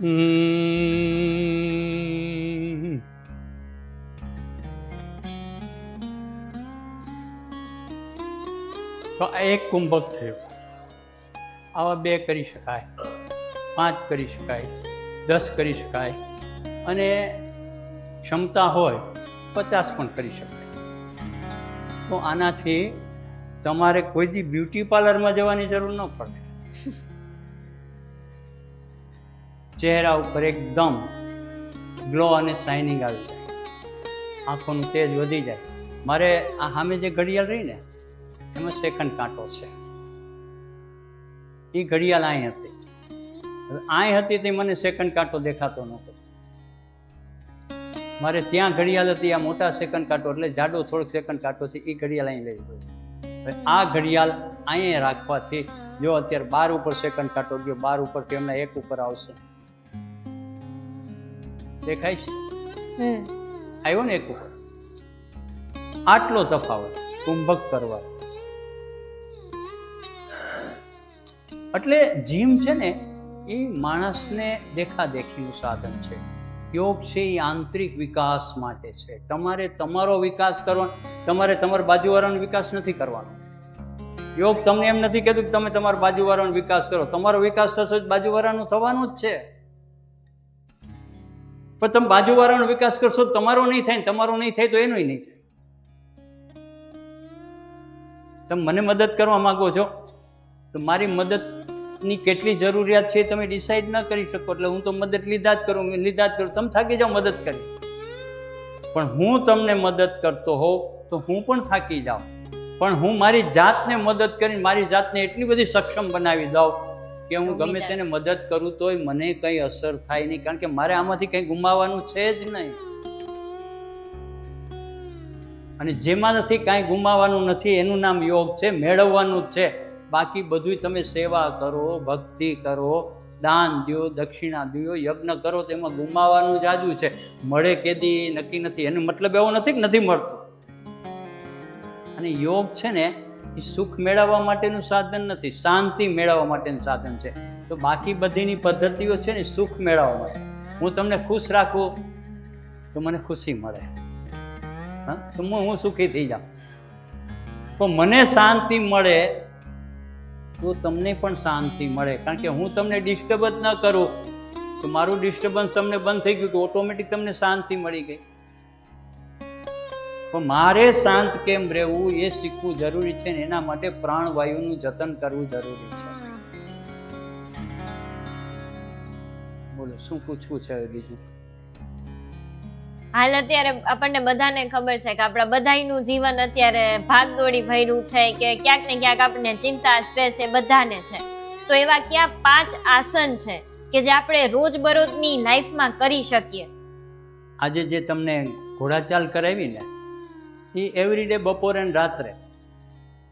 તો આ એક કુંભક થયું. આવા 2 કરી શકાય, 5 કરી શકાય, 10 કરી શકાય, અને ક્ષમતા હોય 50 પણ કરી શકાય. તો આનાથી તમારે કોઈ દી બ્યુટી પાર્લરમાં જવાની જરૂર ન પડે. ચહેરા ઉપર એકદમ ગ્લો અને શાઇનિંગ આવી જાય, આંખોનું તેજ વધી જાય. મારે આ સામે જે ઘડિયાળ રહી ને એમાં સેકન્ડ કાંટો છે. એ ઘડિયાળ અહીં હતી, અહીં હતી તે મને સેકન્ડ કાંટો દેખાતો નહોતો. મારે ત્યાં ઘડિયાળ હતી, આ મોટા સેકન્ડ કાંટો એટલે જાડો થોડોક સેકન્ડ કાંટો છે, એ ઘડિયાળ અહીં લઈ ગયો. હવે આ ઘડિયાળ અહીંયા રાખવાથી જો અત્યારે 12 ઉપર સેકન્ડ કાંટો ગયો, 12 ઉપરથી હમણાં 1 ઉપર આવશે. દેખાય છે? આવ્યો ને 1 ઉપર. આટલો તફાવત કુંભક કરવા. એટલે જીમ છે ને એ માણસને દેખાદેખીનું સાધન છે. યોગ છે એ આંતરિક વિકાસ માટે છે. તમારે તમારો વિકાસ કરવાનો, તમારે તમારા બાજુવાળાનો વિકાસ નથી કરવાનો. યોગ તમને એમ નથી કહેતું કે તમે તમારા બાજુવાળાનો વિકાસ કરો. તમારો વિકાસ થશે જ બાજુવાળાનો થવાનો જ છે. પણ તમે બાજુવાળાનો વિકાસ કરશો તો તમારો નહીં થાય, તમારો નહીં થાય તો એનો નહીં થાય. તમે મને મદદ કરવા માંગો છો તો મારી મદદની કેટલી જરૂરિયાત છે તમે ડિસાઈડ ન કરી શકો. એટલે હું તો મદદ લીધા જ કરું. તમે થાકી જાઓ મદદ કરી, પણ હું તમને મદદ કરતો હોઉં તો હું પણ થાકી જાઉં. પણ હું મારી જાતને મદદ કરીને મારી જાતને એટલી બધી સક્ષમ બનાવી દઉં કે હું ગમે તેને મદદ કરું તોય મને કંઈ અસર થાય નહીં, કારણ કે મારે આમાંથી કંઈ ગુમાવવાનું છે જ નહીં. અને જેમાંથી કાંઈ ગુમાવવાનું નથી એનું નામ યોગ છે, મેળવવાનું જ છે. બાકી બધું તમે સેવા કરો, ભક્તિ કરો, દાન દો, દક્ષિણા દો, યજ્ઞ કરો તો એમાં ગુમાવવાનું જ આજુ છે. મળે કેદી નક્કી નથી. એનો મતલબ એવો નથી કે નથી મળતું. અને યોગ છે ને એ સુખ મેળવવા માટેનું સાધન નથી, શાંતિ મેળવવા માટેનું સાધન છે. તો બાકી બધીની પદ્ધતિઓ છે ને સુખ મેળવવા માટે. હું તમને ખુશ રાખું તો મને ખુશી મળે, હા, તો હું સુખી થઈ જાઉં. પણ મને શાંતિ મળે તો તમને પણ શાંતિ મળે. કારણ કે હું તમને ડિસ્ટર્બ જ ન કરું તો મારું ડિસ્ટર્બન્સ તમને બંધ થઈ ગયું તો ઓટોમેટિક તમને શાંતિ મળી ગઈ. પણ મારે શાંત કેમ રહેવું એ શીખવું જરૂરી છે ને એના માટે પ્રાણવાયુનું જતન કરવું જરૂરી છે. બોલો શું પૂછવું છે બીજું? હાલ અત્યારે આપણને બધાને ખબર છે કે આપણા બધાયનું જીવન અત્યારે ભાગદોડી ભર્યું છે, કે ક્યાંક ને ક્યાંક આપણને ચિંતા સ્ટ્રેસ એ બધાને છે. તો એવા કયા 5 આસન છે કે જે આપણે રોજબરોજની લાઈફમાં કરી શકીએ? આજે જે તમને ઘોડાચાલ કરાવી ને એ એવરીડે બપોરે અને રાત્રે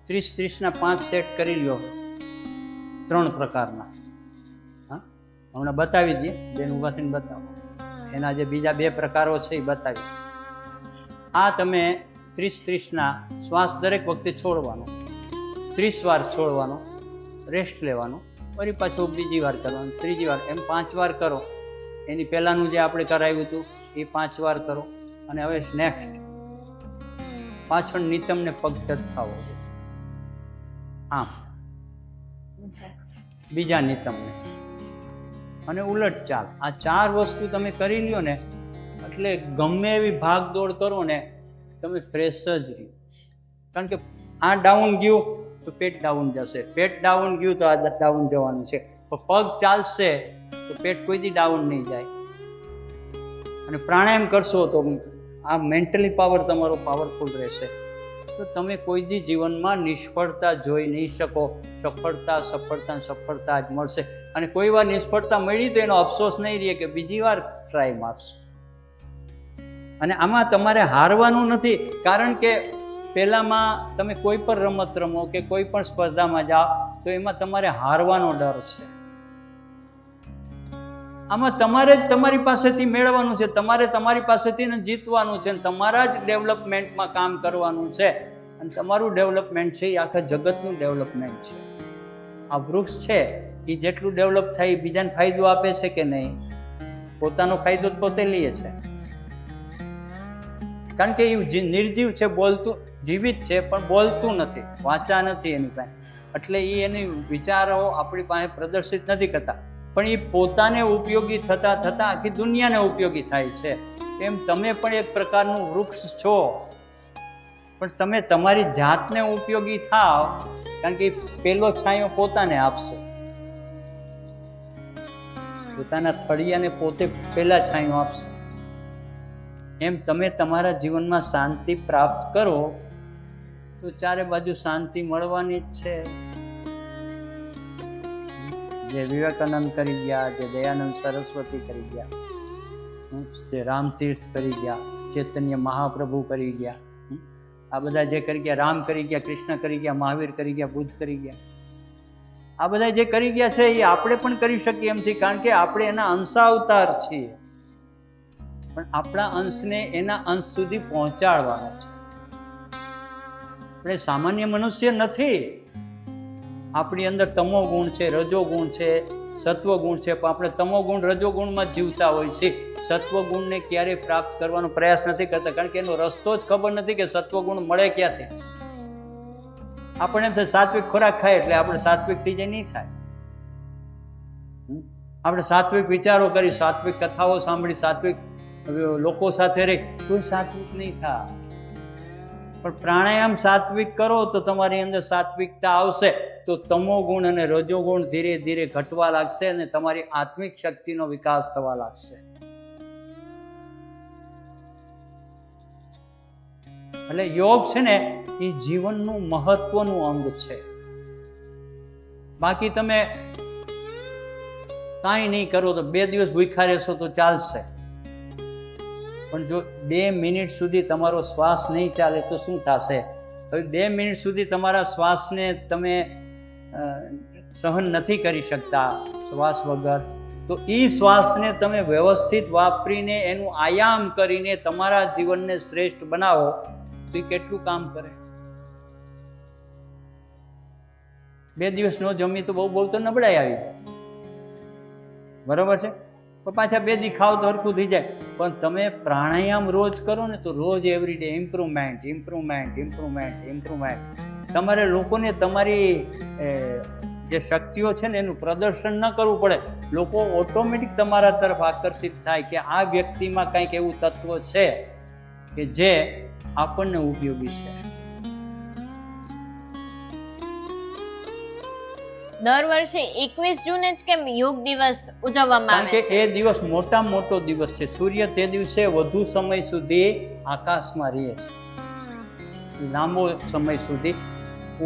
30-30ના 5 સેટ કરી લ્યો, 3 પ્રકારના. હા, હમણાં બતાવી દઈએ, બેન ઊભા થઈને બતાવો. એના જે બીજા 2 પ્રકારો છે એ બતાવી. આ તમે 30-30ના શ્વાસ દરેક વખતે છોડવાનો, 30 વાર છોડવાનો, રેસ્ટ લેવાનો, ફરી પાછું બીજી વાર કરવાનું, ત્રીજી વાર, એમ 5 વાર કરો. એની પહેલાંનું જે આપણે કરાવ્યું હતું એ 5 વાર કરો. અને હવે નેક્સ્ટ પાછળ નિતમને પગ ટચ થવો, આમ બીજા નિતમને, અને ઉલટ ચાલ. આ 4 વસ્તુ તમે કરી લ્યો ને એટલે ગમે એવી ભાગ દોડ કરો ને તમે ફ્રેશ જ રહ્યો. કારણ કે આ ડાઉન ગયું તો પેટ ડાઉન જશે, પેટ ડાઉન ગયું તો આ ડાઉન જવાનું છે. પણ પગ ચાલશે તો પેટ કોઈથી ડાઉન નહીં જાય. અને પ્રાણાયામ કરશો તો આ મેન્ટલી પાવર તમારો પાવરફુલ રહેશે. તો તમે કોઈ દી જીવનમાં નિષ્ફળતા જોઈ નહીં શકો. સફળતા સફળતા જ મળશે. અને કોઈ વાર નિષ્ફળતા મળી તો એનો અફસોસ નહીં રહે કે બીજી વાર ટ્રાય મારશો. અને આમાં તમારે હારવાનું નથી, કારણ કે પહેલામાં તમે કોઈ પણ રમત રમો કે કોઈ પણ સ્પર્ધામાં જાઓ તો એમાં તમારે હારવાનો ડર છે. આમાં તમારે જ તમારી પાસેથી મેળવવાનું છે, તમારે તમારી પાસેથી જીતવાનું છે, તમારા જ ડેવલપમેન્ટમાં કામ કરવાનું છે. અને તમારું ડેવલપમેન્ટ છે એ આખા જગતનું ડેવલપમેન્ટ છે. આ વૃક્ષ છે એ જેટલું ડેવલપ થાય એ બીજાને ફાયદો આપે છે કે નહીં? પોતાનો ફાયદો જ પોતે લે છે. કારણ કે એ નિર્જીવ છે, બોલતું જીવિત છે પણ બોલતું નથી, વાંચા નથી એની પાસે. એટલે એ એની વિચારો આપણી પાસે પ્રદર્શિત નથી કરતા, પણ એ પોતાને ઉપયોગી થતાં થતાં આખી દુનિયાને ઉપયોગી થાય છે. એમ તમે પણ એક પ્રકારનું વૃક્ષ છો, પણ તમે તમારી જાતને ઉપયોગી થાવ, કારણ કે પેલો છાંયો પોતાને આપશે. પોતાના થળિયાને પોતે પહેલા છાંયો આપશે. એમ તમે તમારા જીવનમાં શાંતિ પ્રાપ્ત કરો તો ચારે બાજુ શાંતિ મળવાની જ છે. જે વિવેકાનંદ કરી ગયા, જે દયાનંદ સરસ્વતી કરી ગયા, જે રામતીર્થ કરી ગયા, ચૈતન્ય મહાપ્રભુ કરી ગયા, આ બધા જે કરી ગયા, રામ કરી ગયા, કૃષ્ણ કરી ગયા, મહાવીર કરી ગયા, બુદ્ધ કરી ગયા, આ બધા જે કરી ગયા છે એ આપણે પણ કરી શકીએ એમ છીએ, કારણ કે આપણે એના અંશાવતાર છીએ. પણ આપણા અંશને એના અંશ સુધી પહોંચાડવાનો છે. આપણે સામાન્ય મનુષ્ય નથી. આપણી અંદર તમો ગુણ છે, રજો ગુણ છે, સત્વ ગુણ છે, પણ આપણે તમો ગુણ રજો ગુણમાં જ જીવતા હોય છે. સત્વ ગુણને ક્યારેય પ્રાપ્ત કરવાનો પ્રયાસ નથી કરતા, કારણ કે એનો રસ્તો જ ખબર નથી કે સત્વ ગુણ મળે ક્યાંથી. આપણે સાત્વિક ખોરાક ખાય એટલે આપણે સાત્વિક થઈ જાય, નહીં થાય. આપણે સાત્વિક વિચારો કરી, સાત્વિક કથાઓ સાંભળી, સાત્વિક લોકો સાથે રહી, કોઈ સાત્વિક નહીં થાય. પણ પ્રાણાયામ સાત્વિક કરો તો તમારી અંદર સાત્વિકતા આવશે, તો તમો ગુણ અને રજો ગુણ ધીરે ધીરે ઘટવા લાગશે અને તમારી આત્મિક શક્તિનો વિકાસ થવા લાગશે. એટલે યોગ છે ને એ જીવનનું મહત્વનું અંગ છે. બાકી તમે કાંઈ નહીં કરો તો 2 દિવસ ભૂખ્યા રહેશો તો ચાલશે, પણ જો 2 મિનિટ સુધી તમારો શ્વાસ નહીં ચાલે તો શું થશે? હવે 2 મિનિટ સુધી તમારા શ્વાસને તમે સહન નથી કરી શકતા શ્વાસ વગર, તો એ શ્વાસને તમે વ્યવસ્થિત વાપરીને એનું આયામ કરીને તમારા જીવનને શ્રેષ્ઠ બનાવો તો એ કેટલું કામ કરે. 2 દિવસ ન જમી તો બહુ તો નબળાઈ આવી, બરાબર છે, પણ પાછા 2 દી ખાવ તો હરખું થઈ જાય. પણ તમે પ્રાણાયામ રોજ કરો ને તો રોજ every day improvement improvement improvement improvement. તમારે લોકોને તમારી જે શક્તિઓ છે ને એનું પ્રદર્શન ન કરવું પડે. લોકો ઓટોમેટિક તમારા તરફ આકર્ષિત થાય કે આ વ્યક્તિમાં કંઈક એવું તત્વ છે કે જે આપણને ઉપયોગી છે. દર વર્ષે 21 જૂને જ કેમ યોગ દિવસ ઉજવવામાં કારણ આવે કે છે? એ દિવસ મોટામાં મોટો દિવસ છે. સૂર્ય તે દિવસે વધુ સમય સુધી આકાશમાં રહે છે, લાંબો સમય સુધી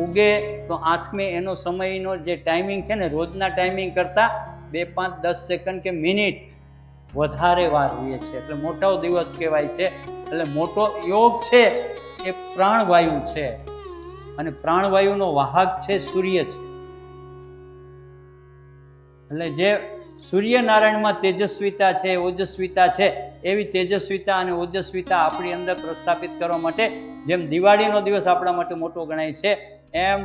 ઉગે તો આથમે એનો સમયનો જે ટાઈમિંગ છે ને રોજના ટાઈમિંગ કરતાં 2, 5, 10 સેકન્ડ કે મિનિટ વધારે વાર રહે છે, એટલે મોટો દિવસ કહેવાય છે. એટલે મોટો યોગ છે એ પ્રાણવાયુ છે, અને પ્રાણવાયુનો વાહક છે સૂર્ય છે. એટલે જે સૂર્યનારાયણમાં તેજસ્વીતા છે, ઓજસ્વીતા છે, એવી તેજસ્વીતા અને ઓજસ્વીતા આપણી અંદર પ્રસ્થાપિત કરવા માટે જેમ દિવાળીનો દિવસ આપણા માટે મોટો ગણાય છે, એમ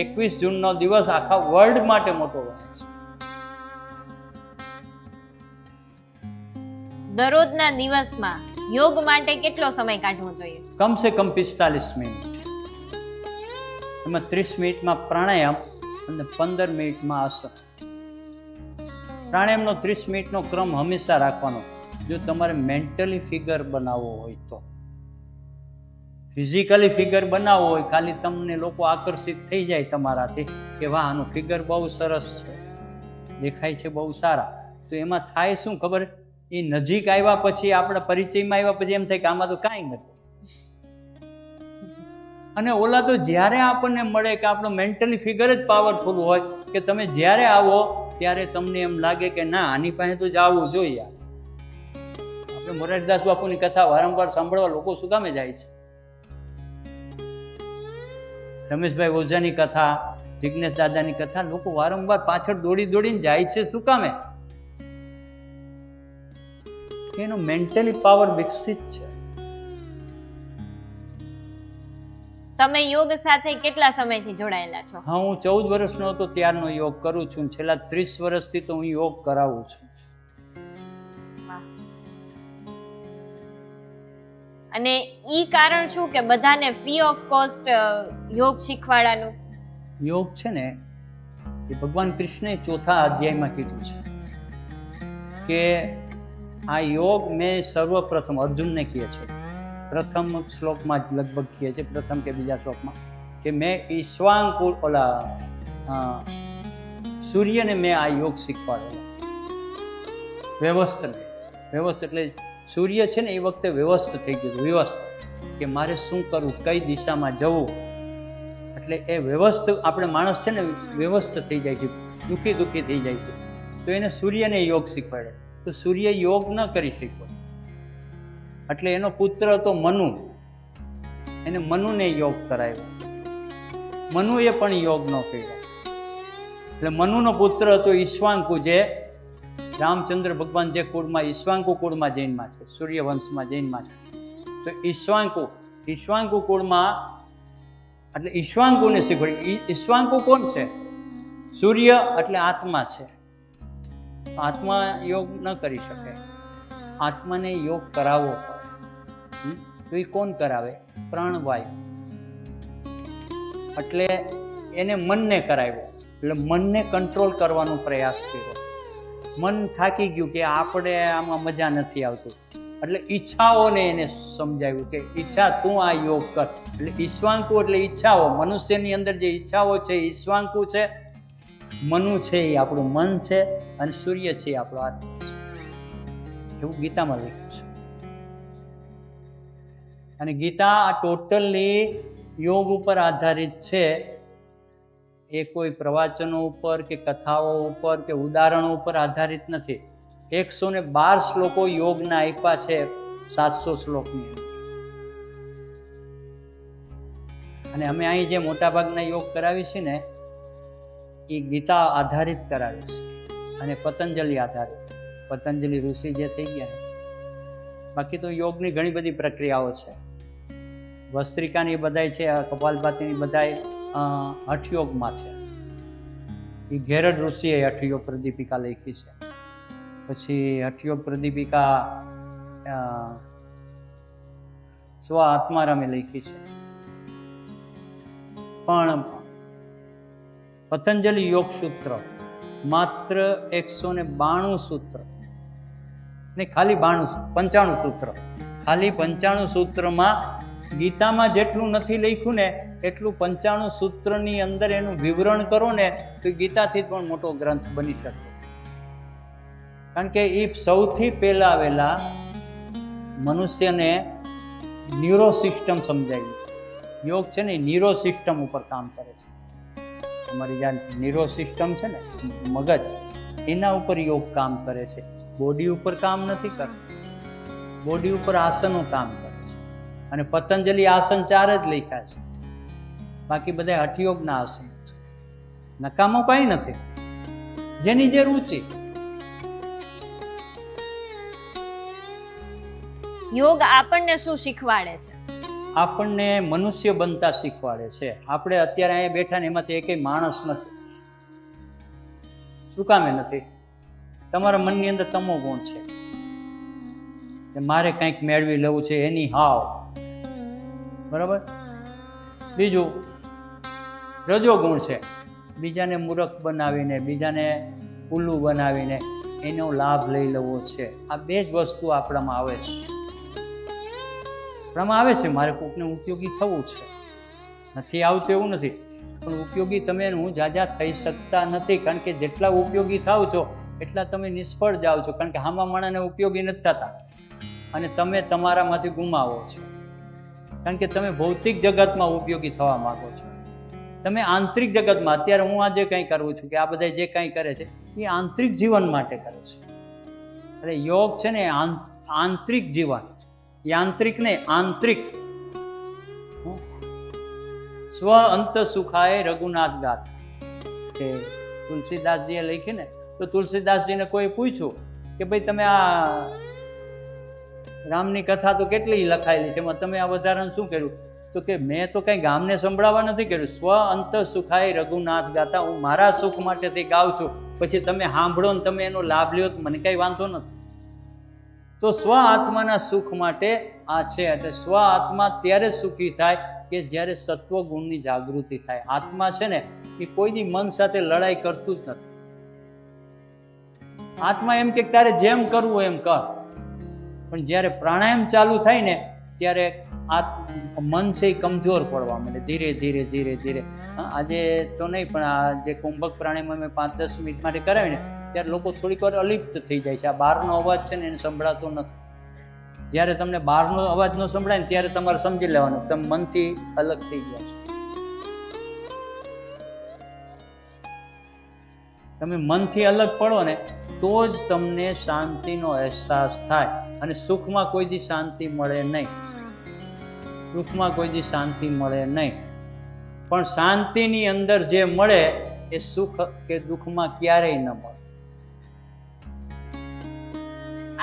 21 જૂનનો દિવસ આખા વર્લ્ડ માટે મોટો ગણાય છે. દરરોજના દિવસમાં યોગ માટે કેટલો સમય કાઢવો જોઈએ? કમસે કમ 45 મિનિટ. એમાં 30 મિનિટમાં પ્રાણાયામ અને 15 મિનિટમાં આસન. પ્રાણાયામનો 30 મિનિટનો ક્રમ હંમેશા રાખવાનો. જો તમારે મેન્ટલી ફિગર બનાવવો હોય તો, ફિઝિકલી ફિગર બનાવવો હોય, ખાલી તમને લોકો આકર્ષિત થઈ જાય તમારાથી કે વાહ આનું ફિગર બહુ સરસ છે, દેખાય છે બહુ સારા, તો એમાં થાય શું ખબર? એ નજીક આવ્યા પછી, આપણા પરિચયમાં આવ્યા પછી એમ થાય કે આમાં તો કાંઈ નથી. અને ઓલા તો જ્યારે આપણને મળે કે આપણો મેન્ટલી ફિગર જ પાવરફુલ હોય કે તમે જ્યારે આવો ત્યારે તમને એમ લાગે કે ના આની પાસે તો જવું જોઈએ. આપણે મોરારદાસ બાપુની કથા વારંવાર સાંભળવા લોકો શું કામે જાય છે? રમેશભાઈ ઓઝાની કથા, જિજ્ઞેશ દાદાની કથા, લોકો વારંવાર પાછળ દોડી દોડીને જાય છે શું કામે? એનો મેન્ટલી પાવર વિકસિત છે. તમે યોગ સાથે કેટલા સમયથી જોડાયેલા છો? હા, હું 14 વર્ષનો હતો ત્યારનો યોગ કરું છું. છેલ્લા 30 વર્ષથી તો હું યોગ કરાવું છું. અને ઈ કારણ શું કે બધાને ફ્રી ઓફ કોસ્ટ યોગ શીખવાડવાનું? યોગ છે ને એ ભગવાન કૃષ્ણે 4થા અધ્યાયમાં કીધું છે કે આ યોગ મેં સર્વપ્રથમ અર્જુનને કહે છે, પ્રથમ શ્લોકમાં જ લગભગ કહે છે, પ્રથમ કે બીજા શ્લોકમાં, કે મેં ઈશ્વાંકુર સૂર્યને મેં આ યોગ શીખવાડેલો. વ્યવસ્થ એટલે સૂર્ય છે ને એ વખતે વ્યવસ્થ થઈ ગયું, વ્યવસ્થ કે મારે શું કરવું, કઈ દિશામાં જવું. એટલે એ વ્યવસ્થ આપણે માણસ છે ને વ્યવસ્થ થઈ જાય છે, દુઃખી થઈ જાય છે, તો એને સૂર્યને યોગ શીખવાડે. તો સૂર્ય યોગ ન કરી શક્યો, એટલે એનો પુત્ર હતો મનુ, એને મનુને યોગ કરાવ્યો. મનુએ પણ યોગ ન કર્યો, એટલે મનુનો પુત્ર હતો ઈશ્વાંકુ, જે રામચંદ્ર ભગવાન જે કુળમાં ઈશ્વાંકુ કુળમાં જૈનમાં છે, સૂર્યવંશમાં જૈનમાં છે. તો ઈશ્વાંકુ કુળમાં, એટલે ઈશ્વાંકુને શીખવાડ્યું. ઈશ્વાંકુ કોણ છે? સૂર્ય એટલે આત્મા છે. આત્મા યોગ ન કરી શકે, આત્માને યોગ કરાવવો પડે. તો એ કોણ કરાવે? પ્રાણવાયુ. એટલે એને મનને કરાવ્યો, એટલે મનને કંટ્રોલ કરવાનો પ્રયાસ કર્યો. મન થાકી ગયું કે આપણે આમાં મજા નથી આવતું, એટલે ઈચ્છાઓને એને સમજાવ્યું કે ઈચ્છા તું આ યોગ કર. એટલે ઈશ્વાંકુ એટલે ઈચ્છાઓ, મનુષ્યની અંદર જે ઈચ્છાઓ છે ઈશ્વાંકુ છે, મનુ છે એ આપણું મન છે, અને સૂર્ય છે એ આપણો આત્મા છે, એવું ગીતામાં લખ્યું છે. અને ગીતા આ ટોટલી યોગ ઉપર આધારિત છે. એ કોઈ પ્રવચનો ઉપર કે કથાઓ ઉપર કે ઉદાહરણો ઉપર આધારિત નથી. 112 શ્લોકો યોગના આપ્યા છે 700 શ્લોકની. અને અમે અહીં જે મોટાભાગના યોગ કરાવી છે ને એ ગીતા આધારિત કરાવે છે, અને પતંજલિ આધારિત. પતંજલિ ઋષિ જે થઈ ગયા ને, બાકી તો યોગની ઘણી બધી પ્રક્રિયાઓ છે. વસ્ત્રિકાની બધાય છે, કપાલભાતીની બધાય હઠયોગમાં છે. એ ઘેરડ ઋષિએ હઠયોગ પ્રદીપિકા લખી છે. પછી હઠયોગ પ્રદીપિકા સ્વ આત્મારામે લખી છે. પણ પતંજલિ યોગ સૂત્ર માત્ર 192 સૂત્ર ને, ખાલી 95 સૂત્ર, ખાલી 95 સૂત્રમાં ગીતામાં જેટલું નથી લખ્યું ને એટલું 95 સૂત્રની અંદર એનું વિવરણ કરો ને તો ગીતાથી પણ મોટો ગ્રંથ બની શકે. કારણ કે એ સૌથી વહેલા મનુષ્યને ન્યુરો સિસ્ટમ સમજાવી. યોગ છે ને ન્યુરો સિસ્ટમ ઉપર કામ કરે છે. અમારી જ્યાં ન્યુરો સિસ્ટમ છે ને મગજ, એના ઉપર યોગ કામ કરે છે. બોડી ઉપર કામ નથી કરતું. બોડી ઉપર આસનો કામ કરે છે. અને પતંજલિ આસન 4 જ લખ્યા છે, બાકી બધા હઠયોગના આસન છે. નકામો કાંઈ નથી, જેની જે રુચિ. યોગ આપણને શું શીખવાડે છે? આપણને મનુષ્ય બનતા શીખવાડે છે. આપણે અત્યારે અહીંયા બેઠા ને એમાંથી એકેય માણસ નથી. શું કામે નથી? તમારા મનની અંદર તમો ગુણ છે કે મારે કંઈક મેળવી લેવું છે, એની હાવ. બરાબર. બીજું રજો ગુણ છે, બીજાને મૂર્ખ બનાવીને, બીજાને ઉલ્લુ બનાવીને એનો લાભ લઈ લેવો છે. આ 2 જ વસ્તુ આપણામાં આવે છે. આપણામાં આવે છે મારે કોકને ઉપયોગી થવું છે. નથી આવતું એવું નથી, પણ ઉપયોગી તમે હું જાજા થઈ શકતા નથી. કારણ કે જેટલા ઉપયોગી થાવ છો એટલા તમે નિષ્ફળ જાઓ છો. કારણ કે હામા માણાને ઉપયોગી નથી થતા અને તમે તમારામાંથી ગુમાવો છો. કારણ કે તમે ભૌતિક જગતમાં ઉપયોગી થવા માંગો છો. તમે આંતરિક જગતમાં, અત્યારે હું આજે કંઈ કરું છું કે આ બધા જે કંઈ કરે છે એ આંતરિક જીવન માટે કરે છે. એટલે યોગ છે ને આંતરિક જીવન, યાંત્રિક ને આંતરિક. સ્વ અંત સુખાય રઘુનાથ ગાથ કે તુલસીદાસજીએ લખી ને, તો તુલસીદાસજીને કોઈ પૂછ્યું કે ભાઈ તમે આ રામની કથા તો કેટલી લખાયેલી છે, એમાં તમે આ વધારાનું શું કર્યું? તો કે મેં તો કંઈ ગામને સંભળાવવા નથી કર્યું. સ્વ અંત સુખાય રઘુનાથ ગાથા, હું મારા સુખ માટેથી ગાઉં છું. પછી તમે સાંભળો ને તમે એનો લાભ લ્યો તો મને કંઈ વાંધો નથી. તો સ્વ આત્માના સુખ માટે આ છે. એટલે સ્વ આત્મા ત્યારે સુખી થાય કે જ્યારે સત્વ ગુણની જાગૃતિ થાય. આત્મા છે ને એ કોઈ દી મન સાથે લડાઈ કરતું જ નથી. આત્મા એમ કે તારે જેમ કરવું એમ કર. પણ જ્યારે પ્રાણાયામ ચાલુ થાય ને ત્યારે આ મન છે એ કમજોર પડવા માંડે ધીરે ધીરે ધીરે ધીરે. આજે તો નહીં, પણ આ જે કુંભક પ્રાણાયામ અમે 5-10 મિનિટ માટે કરાવી ને ત્યારે લોકો થોડીક વાર અલિપ્ત થઈ જાય છે. આ બહારનો અવાજ છે ને એને સંભળાતો નથી. જ્યારે તમને બહારનો અવાજ ન સંભળાય ને ત્યારે તમારે સમજી લેવાનું તમે મનથી અલગ થઈ ગયા છો. તમે મનથી અલગ પડો ને તો જ તમને શાંતિનો અહેસાસ થાય. અને સુખમાં કોઈ દી શાંતિ મળે નહીં. સુખમાં કોઈ દી શાંતિ મળે નહીં. પણ શાંતિની અંદર જે મળે એ સુખ કે દુઃખમાં ક્યારેય ન મળે.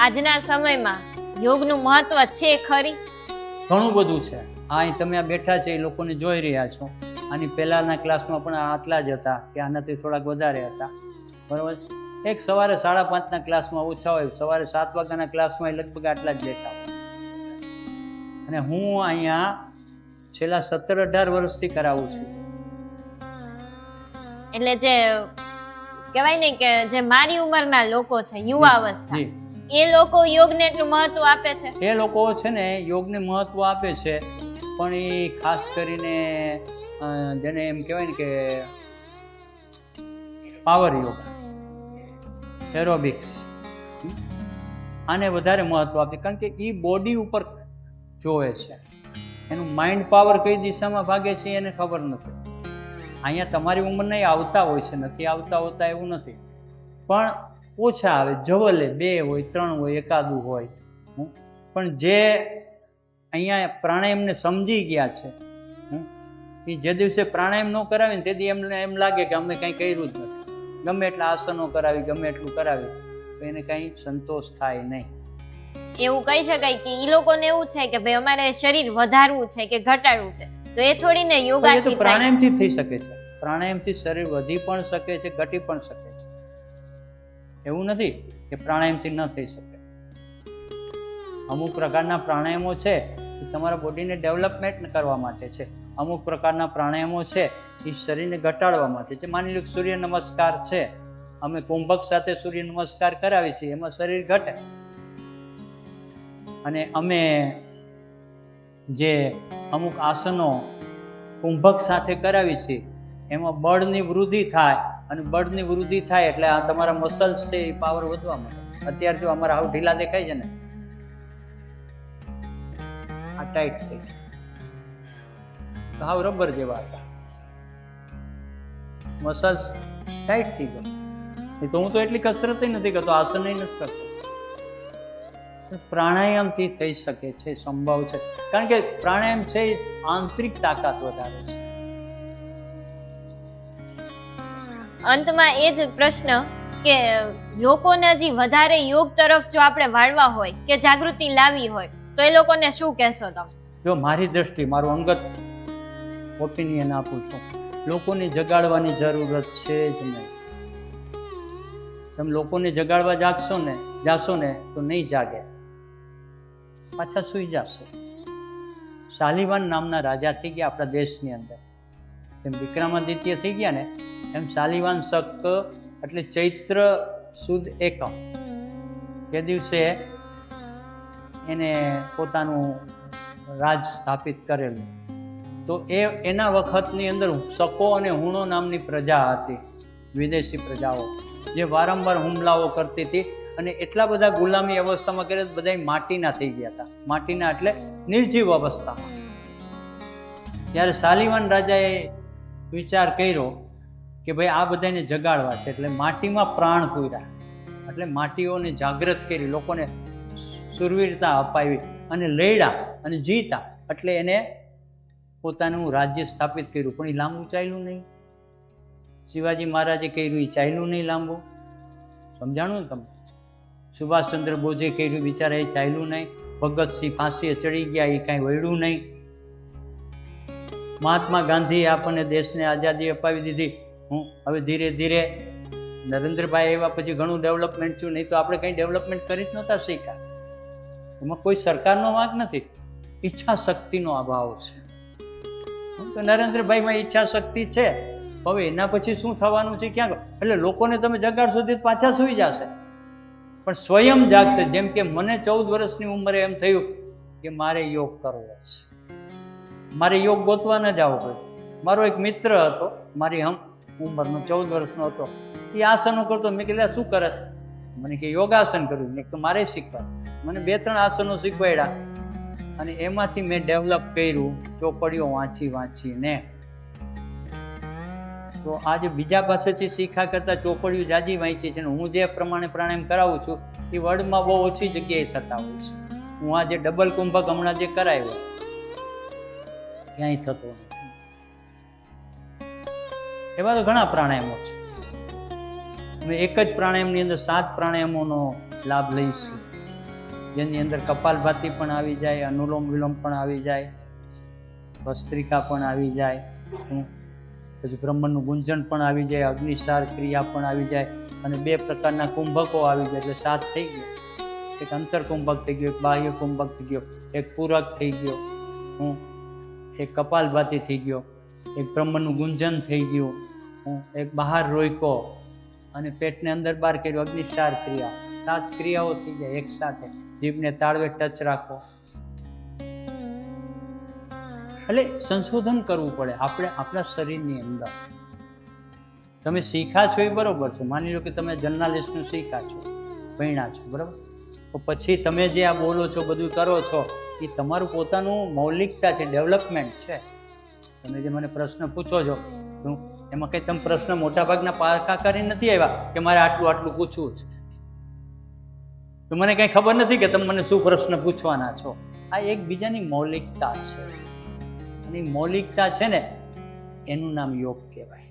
આજના સમયમાં યોગનું મહત્વ છે ખરી? ઘણું બધું છે. અહીં તમે આ બેઠા છે એ લોકોને જોઈ રહ્યા છો. આની પહેલાના ક્લાસમાં પણ આટલા જ હતા કે આનાથી થોડાક વધારે હતા. બરાબર. એક સવારે 5:30ના ક્લાસમાં ઓછા હોય, સવારે 7 વાગ્યાના ક્લાસમાં લગભગ આટલા જ બેઠા હોય. અને હું અહીંયા છેલ્લા 17-18 વર્ષથી કરાવું છું. એટલે જે કહેવાય ને કે જે મારી ઉંમરના લોકો છે, યુવા અવસ્થા, એ લોકો યોગને એટલું મહત્વ આપે છે. એ લોકો છે ને યોગને મહત્વ આપે છે, પણ એ ખાસ કરીને જેને એમ કહેવાય ને કે પાવર યોગા, એરોબિક્સ, આને વધારે મહત્વ આપે. કારણ કે એ બોડી ઉપર જોવે છે. એનું માઇન્ડ પાવર કઈ દિશામાં ભાગે છે એને ખબર નથી. અહીંયા તમારી ઉંમરના આવતા હોય છે, નથી આવતા હોતા એવું નથી, પણ ઓછા આવે. જવલે 2 હોય, 3 હોય, એકાદું હોય. પણ જે અહીંયા પ્રાણાયામને સમજી ગયા છે એ જે દિવસે પ્રાણાયામ ન કરાવે ને તે દી એમને એમ લાગે કે અમે કંઈ કર્યું જ નથી. ગમે એટલા આસનો કરાવી, ગમે એટલું કરાવી, તો એને કંઈ સંતોષ થાય નહીં. એવું કહી શકાય કે ઈ લોકોને એવું છે કે ભાઈ અમારે શરીર વધારવું છે કે ઘટાડવું છે, તો એ થોડીને યોગાથી થાય. પ્રાણાયામથી થઈ શકે છે. પ્રાણાયામથી શરીર વધી પણ શકે છે, ઘટી પણ શકે છે. એવું નથી કે પ્રાણાયામથી ન થઈ શકે. અમુક પ્રકારના પ્રાણાયામો છે એ તમારા બોડીને ડેવલપમેન્ટ કરવા માટે છે. અમુક પ્રકારના પ્રાણાયામો છે એ શરીરને ઘટાડવા માટે છે. માની લો કે સૂર્ય નમસ્કાર છે, અમે કુંભક સાથે સૂર્ય નમસ્કાર કરાવીએ છીએ, એમાં શરીર ઘટે. અને અમે જે અમુક આસનો કુંભક સાથે કરાવી છે એમાં બળની વૃદ્ધિ થાય, અને બળની વૃદ્ધિ થાય એટલે આ તમારા મસલ્સ છે એ પાવર વધવા માંડે. અત્યારે જો અમારા હાવ ઢીલા દેખાય છે ને, આ ટાઈટ થઈ તો હાવ રબર જેવા હતા, મસલ્સ ટાઈટ થઈ ગયો. તો હું તો એટલી કસરત નથી કરતો, આસન નથી કરતો. પ્રાણાયામથી થઈ શકે છે, સંભવ છે, કારણ કે પ્રાણાયામ છે એ આંતરિક તાકાત વધારે છે. અંતમાં એ જ પ્રશ્ન કે લોકોને હજી વધારે યોગ તરફ જો આપણે વાળવા હોય કે જાગૃતિ લાવવી હોય તો એ લોકોને શું કહેશો તમે? જો મારી દ્રષ્ટિ, મારું અંગત ઓપિનિયન આપું છું, લોકોને જગાડવાની જરૂરત છે જ નહીં. તમે લોકોને જગાડવા જાશો ને તો નહીં જાગે, પાછા સૂઈ જશે. શાલિવાન નામના રાજા થઈ ગયા આપણા દેશની અંદર. જેમ વિક્રમાદિત્ય થઈ ગયા ને, એમ શાલિવાન શક એટલે ચૈત્ર સુદ એકમ તે દિવસે એને પોતાનું રાજ સ્થાપિત કરેલું. તો એના વખતની અંદર શકો અને હુણો નામની પ્રજા હતી, વિદેશી પ્રજાઓ, જે વારંવાર હુમલાઓ કરતી હતી અને એટલા બધા ગુલામી અવસ્થામાં કરે બધા માટીના થઈ ગયા હતા. માટીના એટલે નિર્જીવ અવસ્થામાં. ત્યારે શાલિવાન રાજાએ વિચાર કર્યો કે ભાઈ આ બધાને જગાડવા છે, એટલે માટીમાં પ્રાણ પૂર્યા, એટલે માટીઓને જાગૃત કરી, લોકોને સુરવીરતા અપાવી અને લડ્યા અને જીતા. એટલે એને પોતાનું રાજ્ય સ્થાપિત કર્યું. પણ એ લાંબુ ચાલ્યું નહીં. શિવાજી મહારાજે કર્યું એ ચાલ્યું નહીં લાંબુ. સમજાણું ને તમે? સુભાષચંદ્ર બોઝે કર્યું બિચારા એ ચાલ્યું નહીં. ભગતસિંહ ફાંસીએ ચડી ગયા એ કાંઈ વળ્યું નહીં. મહાત્મા ગાંધીએ આપણને દેશને આઝાદી અપાવી દીધી. હવે ધીરે ધીરે નરેન્દ્રભાઈ આવ્યા પછી ઘણું ડેવલપમેન્ટ થયું, નહીં તો આપણે કંઈ ડેવલપમેન્ટ કરી જ નહોતા શીખ્યા. એમાં કોઈ સરકારનો વાંક નથી, ઈચ્છા શક્તિનો અભાવ છે. તો નરેન્દ્રભાઈમાં ઈચ્છા શક્તિ છે, હવે એના પછી શું થવાનું છે ક્યાં? એટલે લોકોને તમે જગાડશો તો પાછા સૂઈ જશે, પણ સ્વયં જાગશે. જેમ કે મને 14 વર્ષની ઉંમરે એમ થયું કે મારે યોગ કરવો છે, મારે યોગ ગોતવા ન જવો પડે. મારો એક મિત્ર હતો, મારી ઉંમરનો 14 વર્ષનો હતો, એ આસનો કરતો. મેં કીધું શું કરે? મને કે યોગાસન કર્યું. મેં તો મારે શીખવા. મને 2-3 આસનો શીખવાડ્યા અને એમાંથી મેં ડેવલપ કર્યું, ચોપડીઓ વાંચીને. તો આજે બીજા પાસેથી શીખા કરતાં ચોપડીઓ જાજી વાંચી છે. હું જે પ્રમાણે પ્રાણાયામ કરાવું છું એ વર્લ્ડમાં બહુ ઓછી જગ્યાએ થતા હોય છે. હું આ જે ડબલ કુંભક હમણાં જે કરાવ્યો ક્યાંય થતો નથી. એવા તો ઘણા પ્રાણાયામો છે. અમે એક જ પ્રાણાયામની અંદર 7 પ્રાણાયામોનો લાભ લઈશું, જેની અંદર કપાલભાતિ પણ આવી જાય, અનુલોમ વિલોમ પણ આવી જાય, ભસ્ત્રિકા પણ આવી જાય, પછી બ્રહ્મનું ગુંજન પણ આવી જાય, અગ્નિસાર ક્રિયા પણ આવી જાય, અને 2 પ્રકારના કુંભકો આવી જાય, એટલે 7 થઈ ગયો. એક અંતર કુંભક થઈ ગયો, એક બાહ્ય કુંભક થઈ ગયો, એક પૂરક થઈ ગયો, એક કપાલભાતિ થઈ ગયો, એક બ્રહ્મનું ગુંજન થઈ ગયું, એક બહાર રોયકો અને પેટને અંદર બહાર કર્યું, અગ્નિસાર ક્રિયા. 7 ક્રિયાઓ થઈ જાય એક સાથે. જીભને તાળવે ટચ રાખો. એટલે સંશોધન કરવું પડે આપણે આપણા શરીરની અંદર. તમે શીખા છો એ બરોબર છે. માની લો કે તમે જર્નાલિસ્ટનું શીખા છો, ભણ્યા છો, બરાબર, તો પછી તમે જે આ બોલો છો, બધું કરો છો, એ તમારું પોતાનું મૌલિકતા છે, ડેવલપમેન્ટ છે. તમે જે મને પ્રશ્ન પૂછો છો, એમાં કંઈ તમે પ્રશ્ન મોટાભાગના પાકા કરી નથી આવ્યા કે મારે આટલું પૂછવું છે. તો મને કંઈ ખબર નથી કે તમે મને શું પ્રશ્ન પૂછવાના છો. આ એકબીજાની મૌલિકતા છે, અને મૌલિકતા છે ને, એનું નામ યોગ કહેવાય.